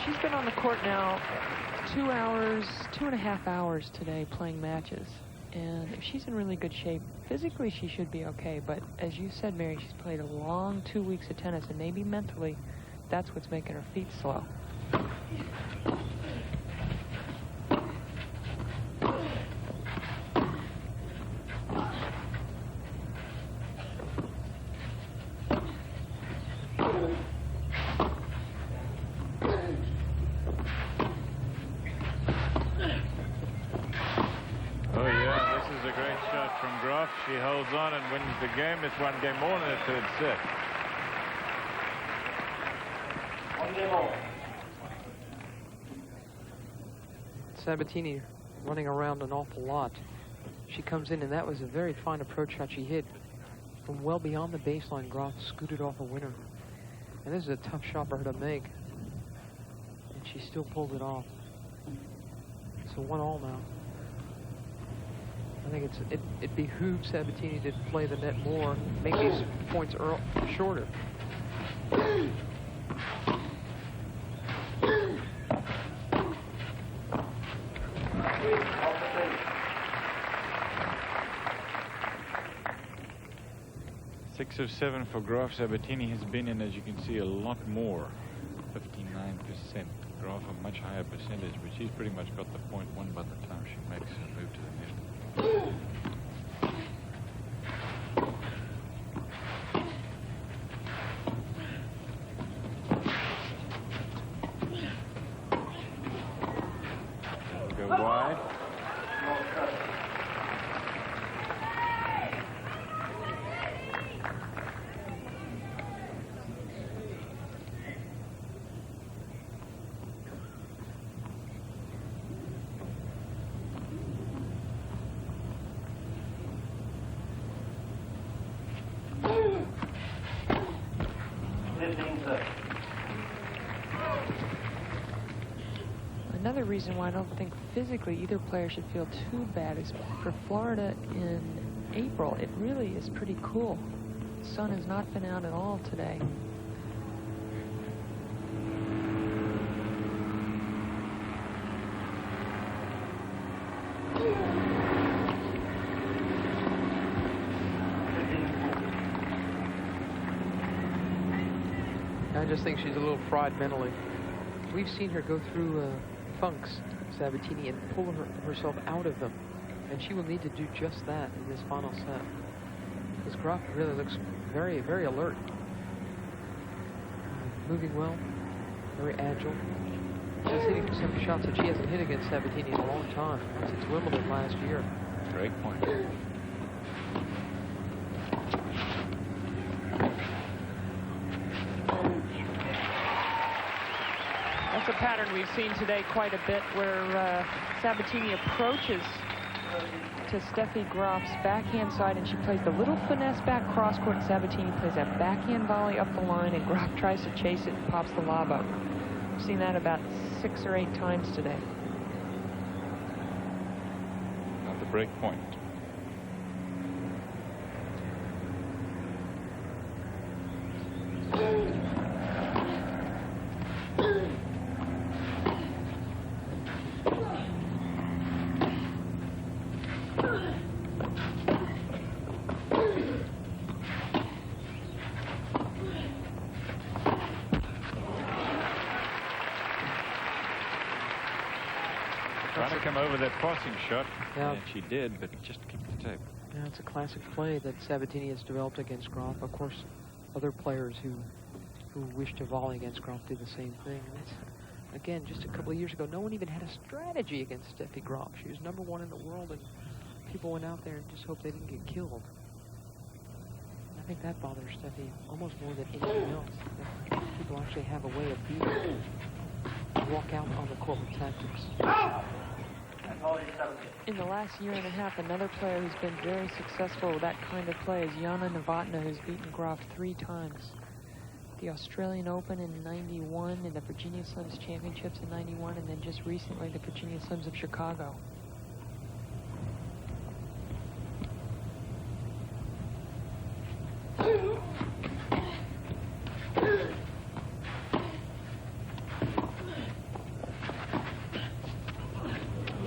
She's been on the court now 2 hours, 2.5 hours today playing matches. And if she's in really good shape, physically she should be okay. But as you said, Mary, she's played a long 2 weeks of tennis, and maybe mentally that's what's making her feet slow. She holds on and wins the game. It's 1 game more in the third set. 1 game more. Sabatini running around an awful lot. She comes in, and that was a very fine approach shot she hit from well beyond the baseline. Graf scooted off a winner. And this is a tough shot for her to make. And she still pulled it off. So 1-1 now. I think it behooves Sabatini to play the net more, make these points shorter. Six of 7 for Graf. Sabatini has been in, as you can see, a lot more. 59%. Graf a much higher percentage, but she's pretty much got the point won by the time she makes a move to the net. wide. Another reason why I don't think physically either player should feel too bad is for Florida in April, it really is pretty cool. The sun has not been out at all today. I just think she's a little fried mentally. We've seen her go through funks, Sabatini, and pull herself out of them. And she will need to do just that in this final set. Because Graf really looks very, very alert. Moving well, very agile. She's hitting some shots that she hasn't hit against Sabatini in a long time, since Wimbledon last year. Great point. That's a pattern we've seen today quite a bit, where Sabatini approaches to Steffi Graf's backhand side, and she plays the little finesse back cross court, and Sabatini plays that backhand volley up the line, and Graf tries to chase it and pops the lob up. I've seen that about 6 or 8 times today. At the break point. Trying to come over that passing shot, and she did, but just kicked the tape. Yeah, it's a classic play that Sabatini has developed against Graf. Of course, other players who wish to volley against Graf do the same thing. And that's, again, just a couple of years ago, no one even had a strategy against Steffi Graf. She was #1 in the world, and people went out there and just hoped they didn't get killed. I think that bothers Steffi almost more than anything else. That people actually have a way of beating, walk out on the court with tactics. In the last year and a half, another player who's been very successful with that kind of play is Jana Novotná, who's beaten Graf 3 times. The Australian Open in '91, and the Virginia Slims Championships in '91, and then just recently the Virginia Slims of Chicago.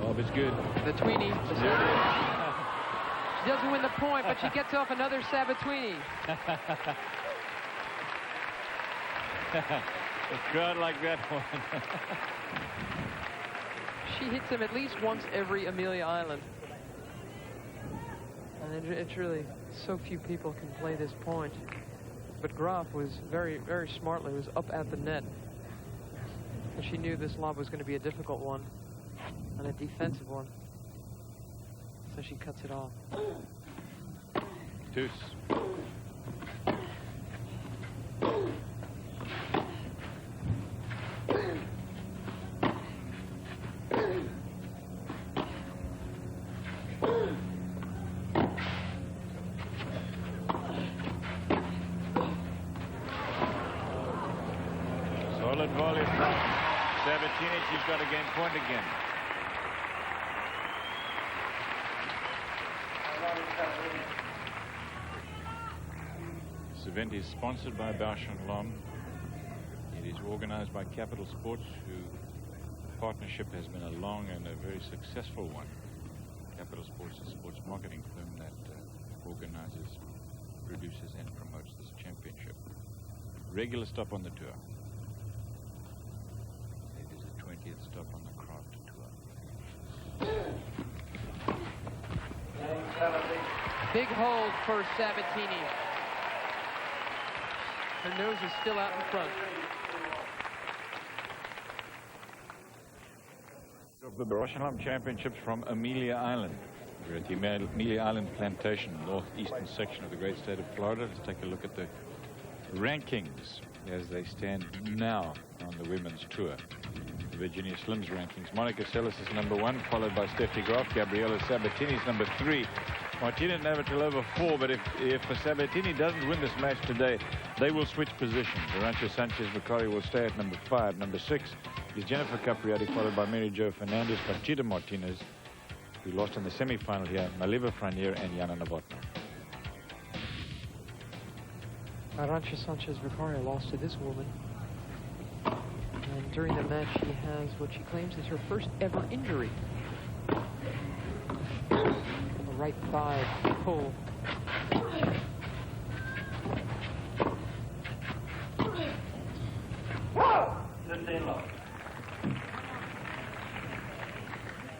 Lob is good. The Tweenie. She doesn't win the point, but she gets off another Sabatini. A crowd like that one. She hits him at least once every Amelia Island. And it's really, so few people can play this point. But Graf was very, very smartly, was up at the net. And she knew this lob was going to be a difficult one, and a defensive one. So she cuts it off. Deuce. Solid volley from Sabatini. She's got a game point again. This event is sponsored by Bausch & Lomb. It is organized by Capital Sports, whose partnership has been a long and a very successful one. Capital Sports is a sports marketing firm that organizes, produces, and promotes this championship. Regular stop on the tour. It is the 20th stop on the Craft Tour. Big hold for Sabatini. Her nose is still out in front. Of the Baroshalam Championships from Amelia Island. We're at the Amelia Island Plantation, northeastern section of the great state of Florida. Let's take a look at the rankings as they stand now on the women's tour. The Virginia Slims rankings. Monica Seles is number 1, followed by Steffi Graf. Gabriela Sabatini is number 3. Martina Navratilova 4, but if Sabatini doesn't win this match today, they will switch positions. Arantxa Sanchez-Vicari will stay at number 5. Number 6 is Jennifer Capriati, followed by Mary Jo Fernandez, Conchita Martinez, who lost in the semifinal here, Maliva Franier, and Jana Novotná. Arantxa Sanchez-Vicari lost to this woman. And during the match, she has what she claims is her first ever injury. A right thigh pull.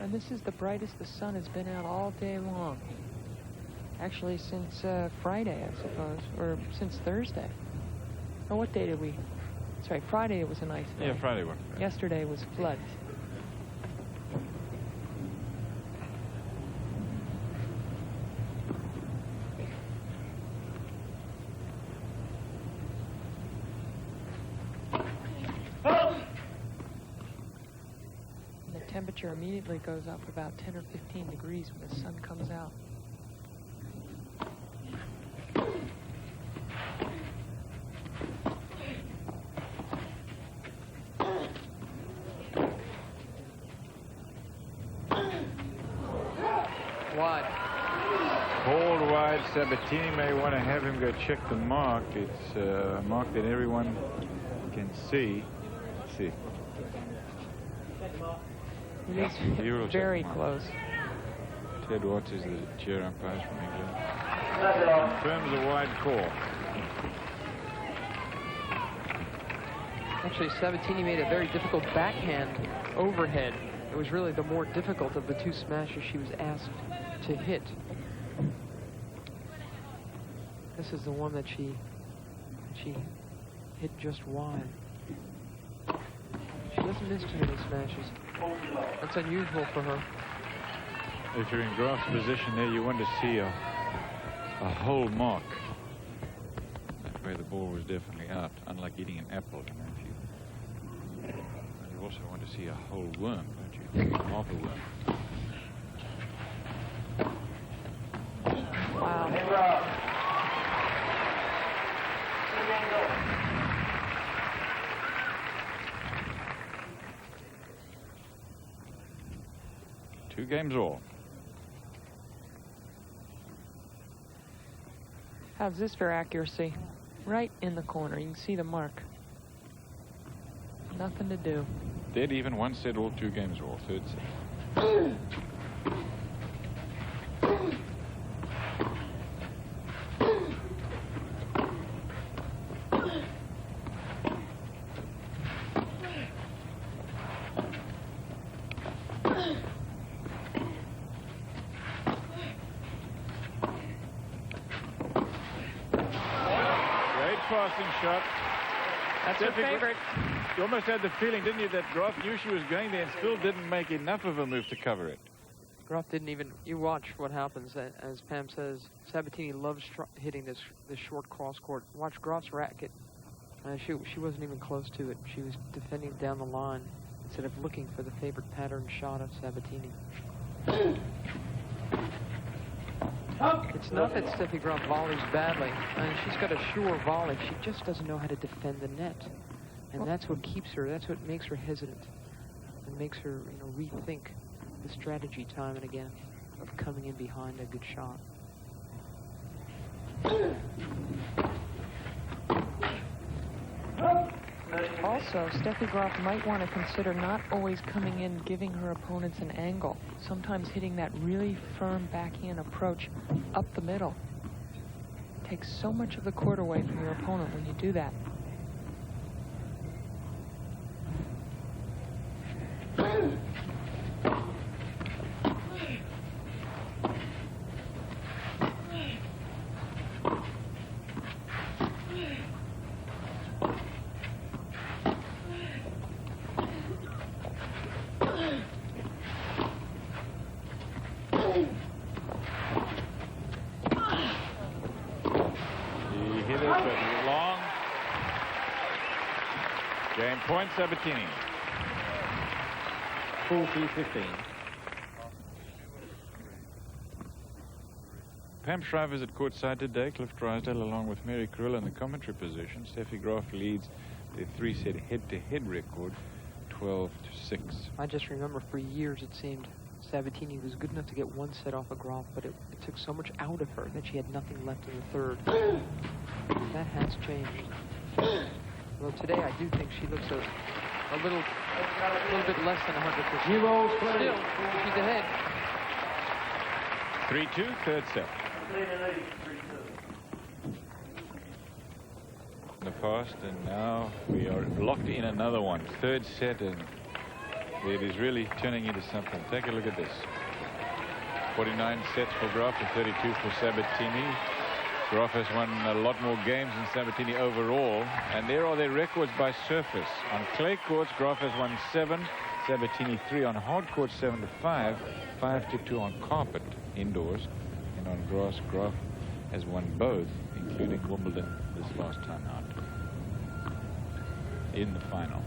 And this is the brightest the sun has been out all day long. Actually, since Friday, I suppose, or since Thursday. Or what day did we? That's right, Friday it was a nice day. Yeah, Friday one. Yesterday was floods. The temperature immediately goes up about 10 or 15 degrees when the sun comes out. Wide. Called wide. Sabatini may want to have him go check the mark. It's a mark that everyone can see. Let's see. It is very close. Ted Watts is the chair umpire from England. Confirms a wide call. Actually, Sabatini made a very difficult backhand overhead. It was really the more difficult of the two smashes she was asked to hit. This is the one that she hit just wide. She doesn't miss too many smashes. That's unusual for her. If you're in Graf's position there, you want to see a whole mark. That way the ball was definitely out, unlike eating an apple. You know, you also want to see a whole worm, don't you? Half a worm. Wow. 2 games all. How's this for accuracy? Right in the corner. You can see the mark. Nothing to do. Dead even, 1 set all, 2 games all. Third set. Passing shot. That's her favorite. You almost had the feeling, didn't you, that Graf knew she was going there and still didn't make enough of a move to cover it. Graf didn't even. You watch what happens. As Pam says, Sabatini loves hitting this short cross court. Watch Graf's racket. She wasn't even close to it. She was defending down the line instead of looking for the favorite pattern shot of Sabatini. It's not that Steffi Graf volleys badly. I mean, she's got a sure volley. She just doesn't know how to defend the net. And that's what keeps her, that's what makes her hesitant. And makes her, rethink the strategy time and again of coming in behind a good shot. Also, Steffi Graf might want to consider not always coming in giving her opponents an angle. Sometimes hitting that really firm backhand approach up the middle. Takes so much of the court away from your opponent when you do that. Game point, Sabatini. 40-15. Pam Shriver's at courtside today. Cliff Drysdale along with Mary Krill in the commentary position. Steffi Graf leads the 3-set head-to-head record 12-6. I just remember for years it seemed Sabatini was good enough to get one set off of Graf, but it took so much out of her that she had nothing left in the third. That has changed. Well, today I do think she looks a little bit less than 100%. Still, she's ahead. 3-2, third set. In the past, and now we are locked in another one. Third set, and it is really turning into something. Take a look at this. 49 sets for Graf and 32 for Sabatini. Graf has won a lot more games than Sabatini overall, and there are their records by surface. On clay courts, Graf has won 7, Sabatini 3. On hard courts, 7-5, 5-2 on carpet indoors, and on grass, Graf has won both, including Wimbledon this last time out in the final.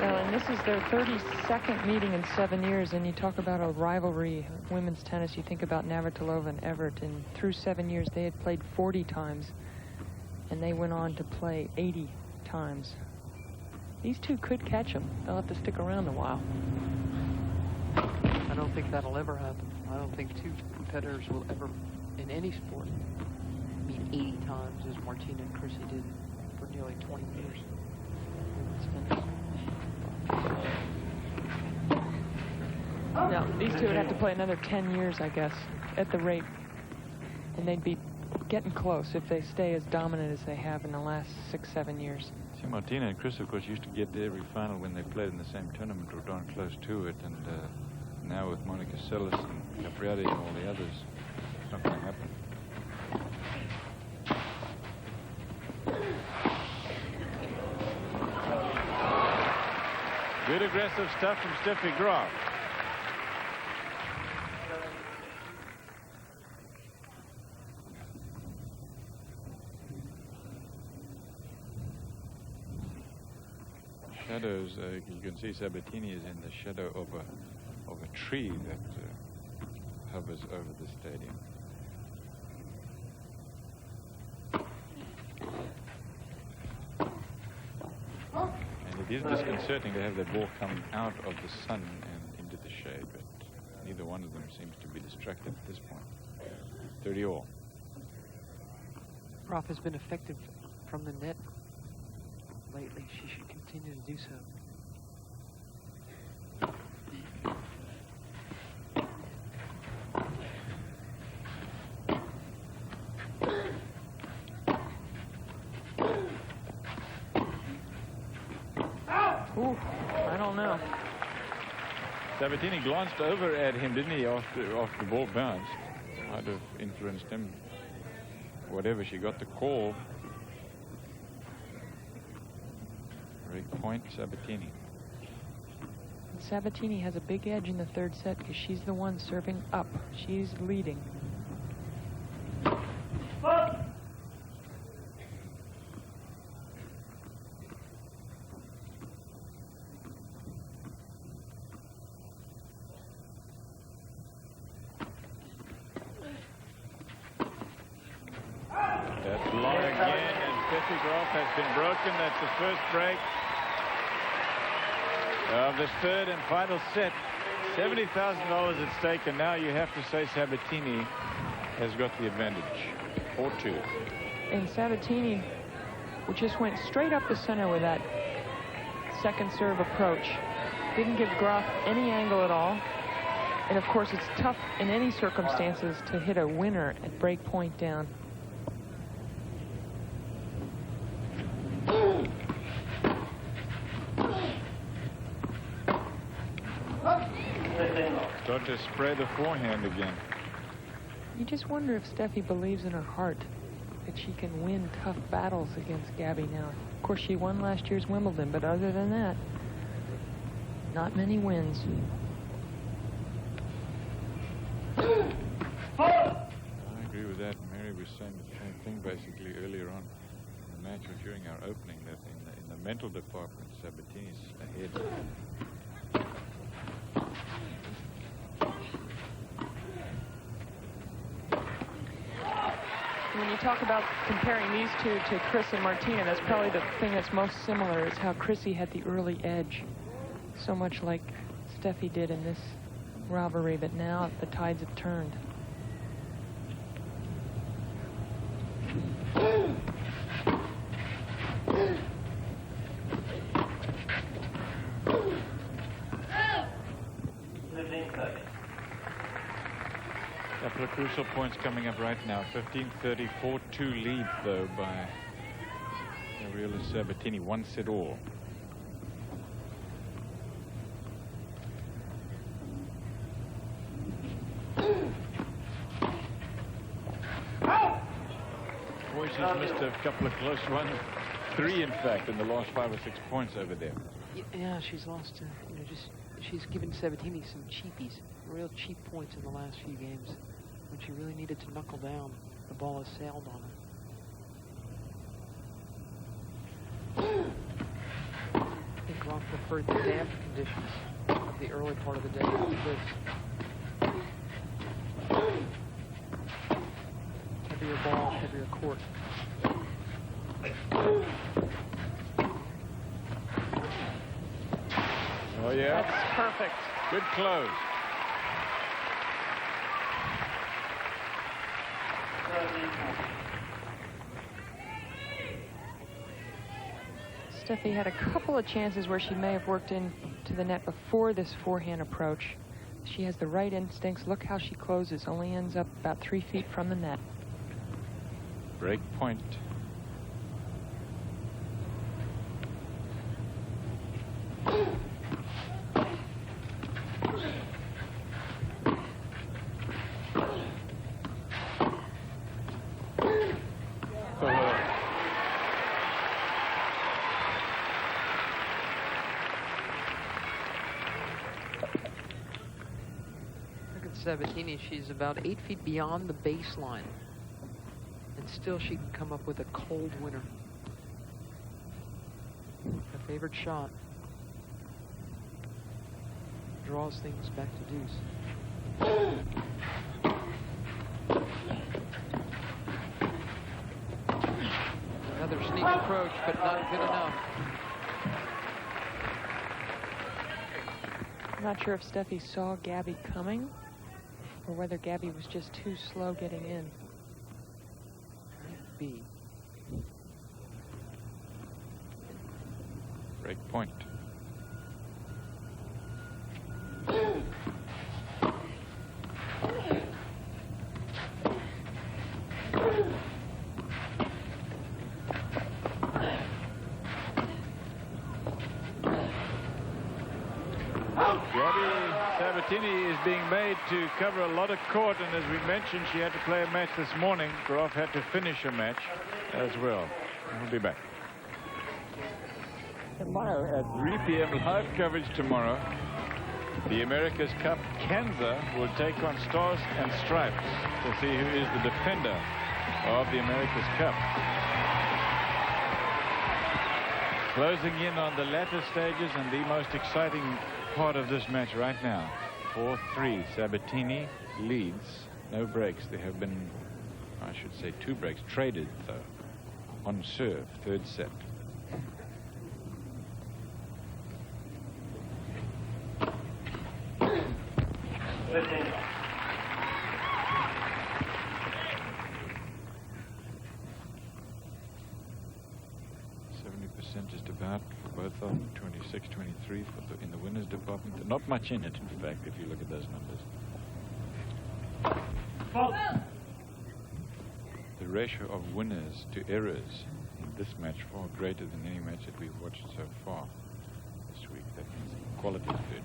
And this is their 32nd meeting in 7 years, and you talk about a rivalry, women's tennis, you think about Navratilova and Everett, and through 7 years they had played 40 times, and they went on to play 80 times. These two could catch them. They'll have to stick around a while. I don't think that'll ever happen. I don't think two competitors will ever, in any sport, meet 80 times as Martina and Chrissy did for nearly 20 years. No, these two would have to play another 10 years, I guess, at the rate. And they'd be getting close if they stay as dominant as they have in the last 6-7 years. See, Martina and Chris, of course, used to get to every final when they played in the same tournament or darn close to it. And now with Monica Seles and Capriati and all the others, it's not going to happen. Good aggressive stuff from Steffi Graf. Shadows, you can see Sabatini is in the shadow of a tree that hovers over the stadium. And it is disconcerting to have the ball come out of the sun and into the shade, but neither one of them seems to be distracted at this point. 30 all. Graf has been effective from the net lately. She should continue to do so. Ooh, I don't know. Sabatini glanced over at him, didn't he, after the ball bounced? Might have influenced him. Whatever, she got the call. Break point, Sabatini. Sabatini has a big edge in the third set because she's the one serving up. She's leading. That's long again, and Steffi Graf has been broken. That's the first break of this third and final set. $70,000 at stake, and now you have to say Sabatini has got the advantage. 4-2. And Sabatini just went straight up the center with that second serve approach. Didn't give Graf any angle at all. And of course, it's tough in any circumstances to hit a winner at break point down. Start to spray the forehand again. You just wonder if Steffi believes in her heart that she can win tough battles against Gabby now. Of course, she won last year's Wimbledon, but other than that, not many wins. that. Mary was saying the same thing basically earlier on in the match or during our opening, that in the mental department, Sabatini's ahead. When you talk about comparing these two to Chris and Martina, that's probably the thing that's most similar, is how Chrissy had the early edge, so much like Steffi did in this rivalry, but now the tides have turned. Couple of crucial points coming up right now. 15-30, 4-2 lead though by Gabriela Sabatini. One set all. Boy, she's missed a couple of close ones. 3 in fact in the last 5 or 6 points over there. Yeah, she's lost, you know, she's given Sabatini some cheapies, real cheap points in the last few games. When she really needed to knuckle down, the ball has sailed on her. I think Graf preferred the damp conditions of the early part of the day on the cliffs. Heavier ball, heavier court. Oh yeah? That's perfect. Good close. Steffi had a couple of chances where she may have worked into the net before this forehand approach. She has the right instincts. Look how she closes. Only ends up about 3 feet from the net. Break point. Sabatini, she's about 8 feet beyond the baseline, and still she can come up with a cold winner. Her favorite shot draws things back to deuce. Another sneak approach, but not good enough. I'm not sure if Steffi saw Gabby coming, or whether Gabby was just too slow getting in. B. Break point. Sabatini is being made to cover a lot of court, and as we mentioned, she had to play a match this morning. Graf had to finish a match as well. We'll be back. Tomorrow at 3 p.m. live coverage tomorrow. The America's Cup, Kansas will take on Stars and Stripes to see who is the defender of the America's Cup. Closing in on the latter stages and the most exciting part of this match right now. 4-3. Sabatini leads. No breaks. There have been, I should say, 2 breaks. Traded, though, on serve. Third set. Just about for both of them. 26, 23 for in the winners department. Not much in it, in fact, if you look at those numbers. The ratio of winners to errors in this match far greater than any match that we've watched so far this week. That means the quality is good.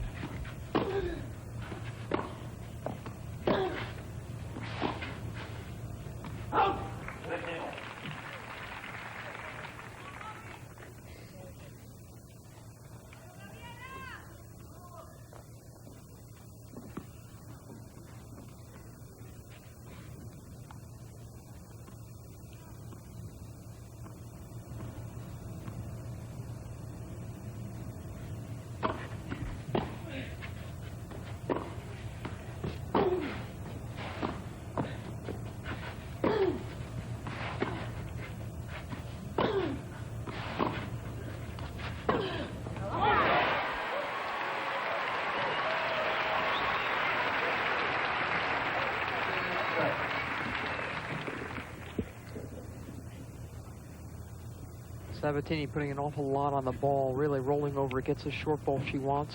Sabatini putting an awful lot on the ball, really rolling over, gets a short ball she wants.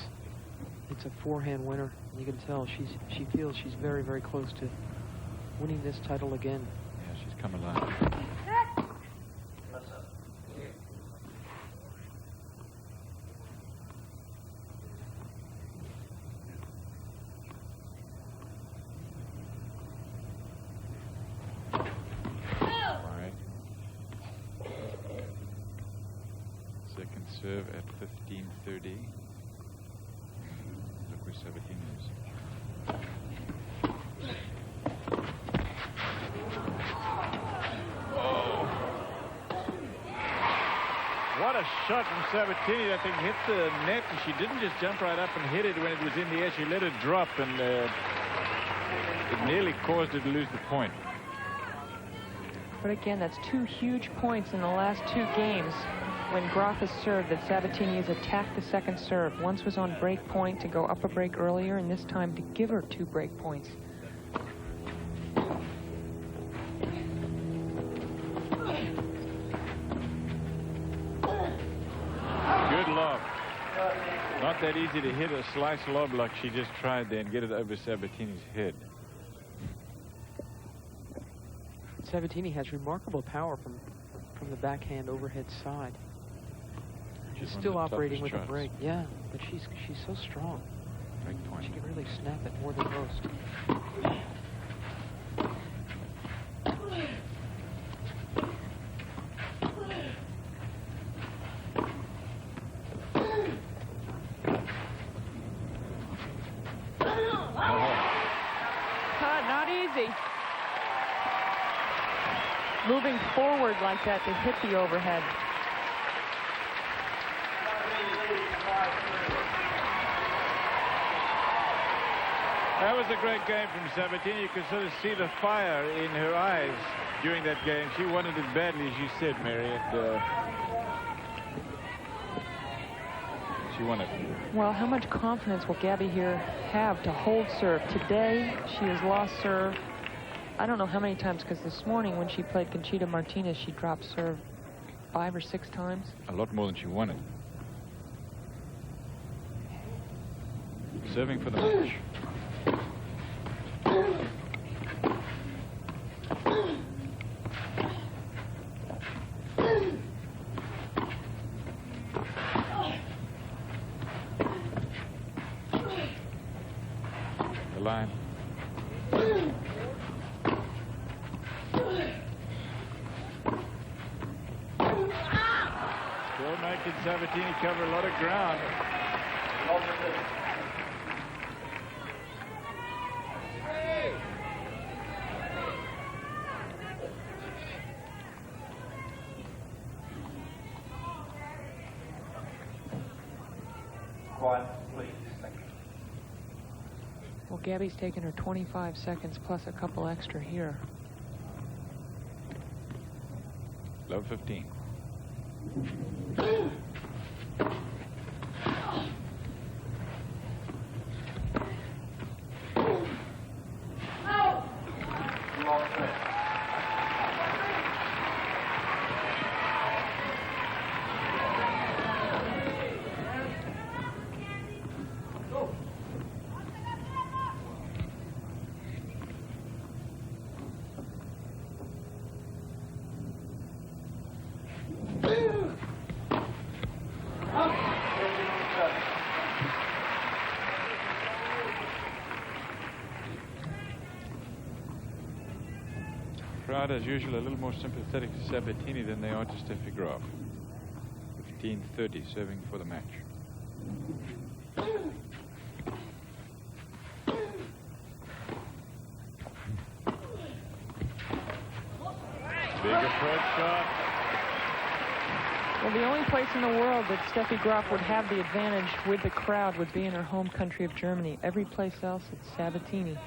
It's a forehand winner. You can tell she feels she's very, very close to winning this title again. Yeah, she's come alive. Serve at 15:30. Look where Sabatini is. Oh. What a shot from Sabatini. That thing hit the net, and she didn't just jump right up and hit it when it was in the air. She let it drop, and it nearly caused her to lose the point. But again, that's 2 huge points in the last 2 games. When Graf has served, that Sabatini has attacked the second serve. Once was on break point to go up a break earlier, and this time to give her 2 break points. Good lob. Not that easy to hit a slice lob like she just tried there and get it over Sabatini's head. Sabatini has remarkable power from the backhand overhead side. She's still operating with a break. Yeah, but she's so strong. Break point. She can really snap it more than most. Not easy. Moving forward like that to hit the overhead. That was a great game from Sabatini. You could sort of see the fire in her eyes during that game. She wanted it badly, as you said, Mary. And, she won it. Well, how much confidence will Gabby here have to hold serve? Today, she has lost serve. I don't know how many times, because this morning when she played Conchita Martinez, she dropped serve 5 or 6 times. A lot more than she wanted. Serving for the match. The line. Still making Sabatini cover a lot of ground. Quiet, please. Thank you. Well, Gabby's taken her 25 seconds plus a couple extra here. Low 15. Crowd, as usual, a little more sympathetic to Sabatini than they are to Steffi Graf. 15:30, serving for the match. Big approach shot. Well, the only place in the world that Steffi Graf would have the advantage with the crowd would be in her home country of Germany. Every place else, it's Sabatini.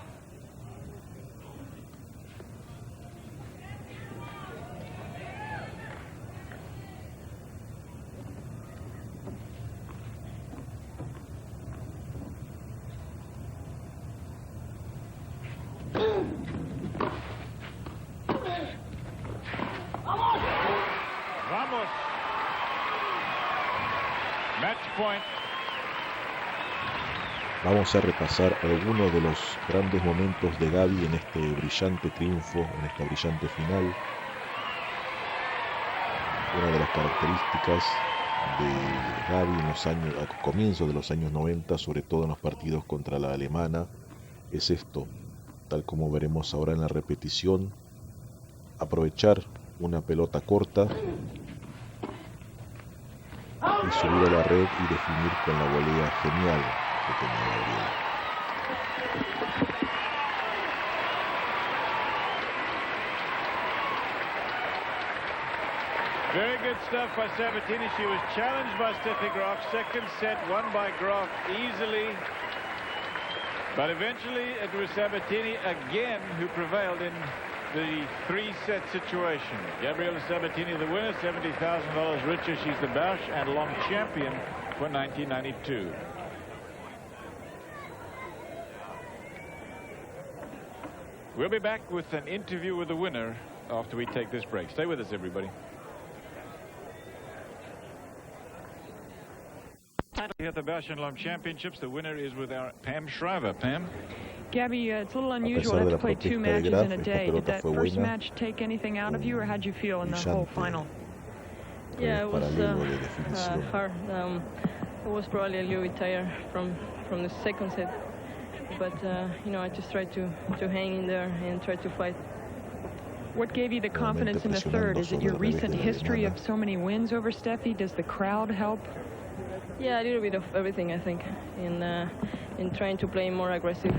Vamos. Match point. Vamos a repasar algunos de los grandes momentos de Gaby en este brillante triunfo, en esta brillante final. Una de las características de Gaby en los años, a comienzos de los años 90, sobre todo en los partidos contra la alemana, es esto, tal como veremos ahora en la repetición: aprovechar una pelota corta y subir a la red y definir con la volea genial que tenía Gabriela. Very good stuff by Sabatini. She was challenged by Steffi Graf. Second set won by Graf easily. But eventually it was Sabatini again who prevailed in the three-set situation. Gabriela Sabatini, the winner, $70,000 richer. She's the Bausch and Lomb champion for 1992. We'll be back with an interview with the winner after we take this break. Stay with us, everybody. Here at the Bausch and Lomb Championships, the winner is with our Pam Shriver. Pam? Gabby, it's a little unusual to have to play 2 matches in a day. Did that first match take anything out of you, or how'd you feel in the whole final? Yeah, it was hard. I was probably a little bit tired from the second set. But, you know, I just tried to hang in there and try to fight. What gave you the confidence in the third? Is it your recent history of so many wins over Steffi? Does the crowd help? Yeah, a little bit of everything, I think. In trying to play more aggressive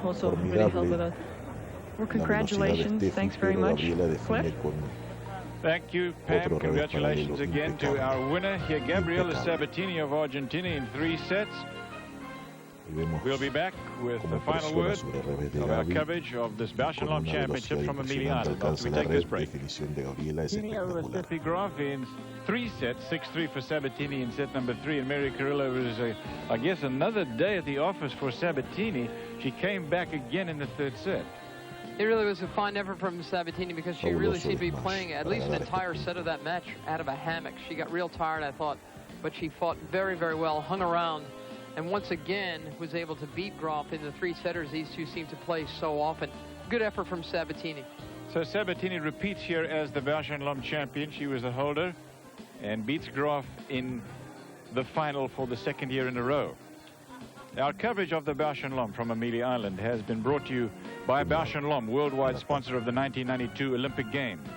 also really helped with that. Well, congratulations. Thanks very much. Cliff? Thank you, Pam. Congratulations again to our winner here, Gabriela Sabatini of Argentina, in 3 sets. We'll be back with the final word of our coverage of this Bausch and Lomb Championship from Amelia Island after we take this break. Steffi Graf in 3 sets, 6-3 for Sabatini in set number 3, and Mary Carrillo was, I guess, another day at the office for Sabatini. She came back again in the 3rd set. It really was a fine effort from Sabatini because she really seemed to be playing at least an entire set of that match out of a hammock. She got real tired, I thought, but she fought very, very well, hung around, and once again was able to beat Graf in the 3-setters these two seem to play so often. Good effort from Sabatini. So Sabatini repeats here as the Bausch and Lomb champion. She was the holder and beats Graf in the final for the 2nd year in a row. Our coverage of the Bausch and Lomb from Amelia Island has been brought to you by Bausch and Lomb, worldwide sponsor of the 1992 Olympic Games.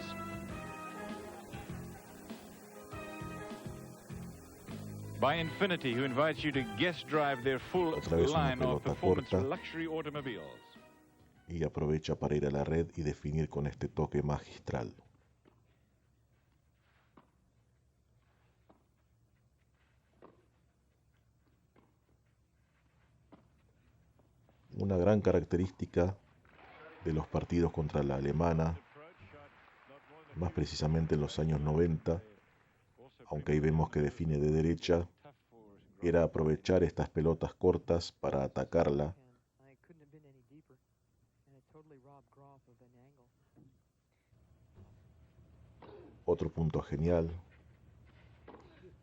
By Infinity, who invites you to guest drive their full line of performance luxury automobiles. Y aprovecha para ir a la red y definir con este toque magistral. Una gran característica de los partidos contra la alemana, más precisamente en los años 90, aunque ahí vemos que define de derecha, era aprovechar estas pelotas cortas para atacarla. Otro punto genial,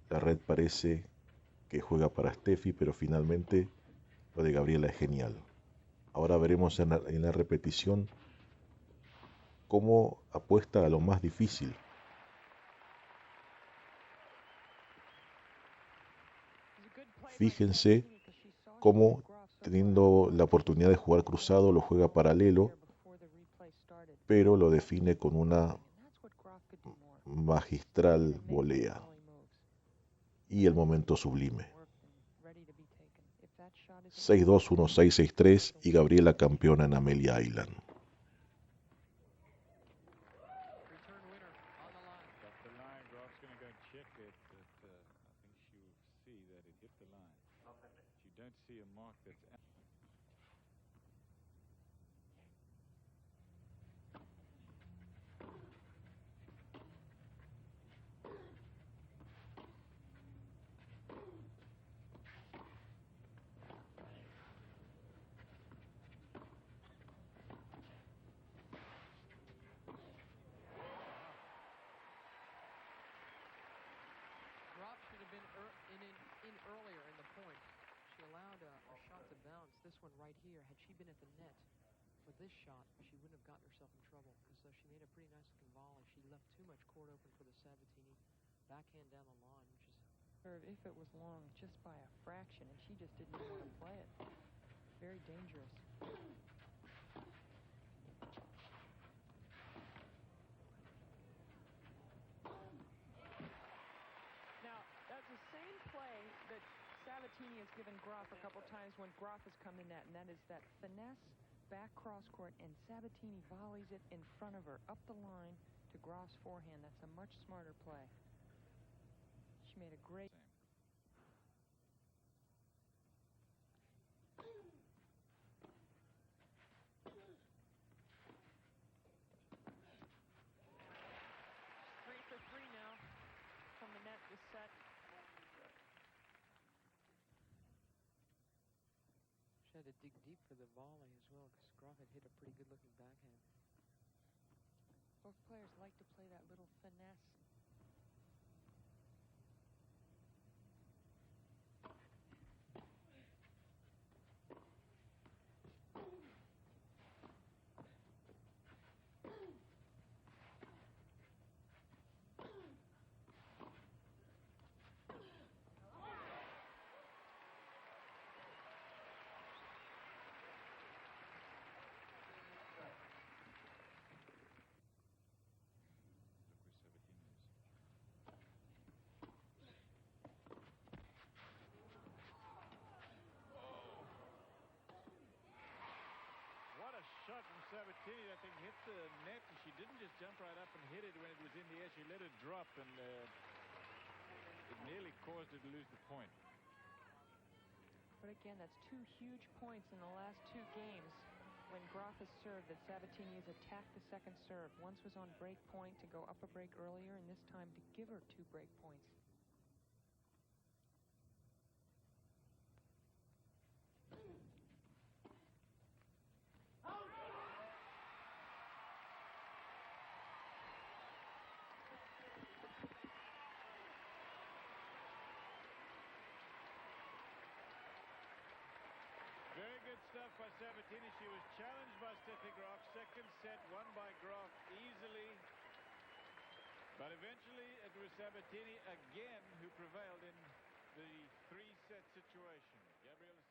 la red parece que juega para Steffi, pero finalmente lo de Gabriela es genial. Ahora veremos en la repetición cómo apuesta a lo más difícil. Fíjense cómo, teniendo la oportunidad de jugar cruzado, lo juega paralelo, pero lo define con una magistral volea y el momento sublime. 6-2, 1-6, 6-3 y Gabriela campeona en Amelia Island. this one right here, had she been at the net for this shot, she wouldn't have gotten herself in trouble, because she made a pretty nice looking volley. She left too much court open for the Sabatini backhand down the line, which is... If it was long, just by a fraction, and she just didn't want to play it. Very dangerous. Now, that's the same play that Sabatini has given Graf a couple times when Graf has come to net, and that is that finesse back cross court, and Sabatini volleys it in front of her, up the line to Graf's forehand. That's a much smarter play. She made a great... Same. 3 for 3 now from the net this set. She had to dig deep for the volley as well, because Graf had hit a pretty good looking backhand. Both players like to play that little finesse. What a shot from Sabatini. That thing hit the net, and she didn't just jump right up and hit it when it was in the air. She let it drop, and it nearly caused her to lose the point. But again, that's 2 huge points in the last 2 games when Graf has served that Sabatini has attacked the second serve. Once was on break point to go up a break earlier, and this time to give her 2 break points. Very good stuff by Sabatini. She was challenged by Steffi Graf. Second set won by Graf easily. But eventually it was Sabatini again who prevailed in the 3-set situation. Gabriela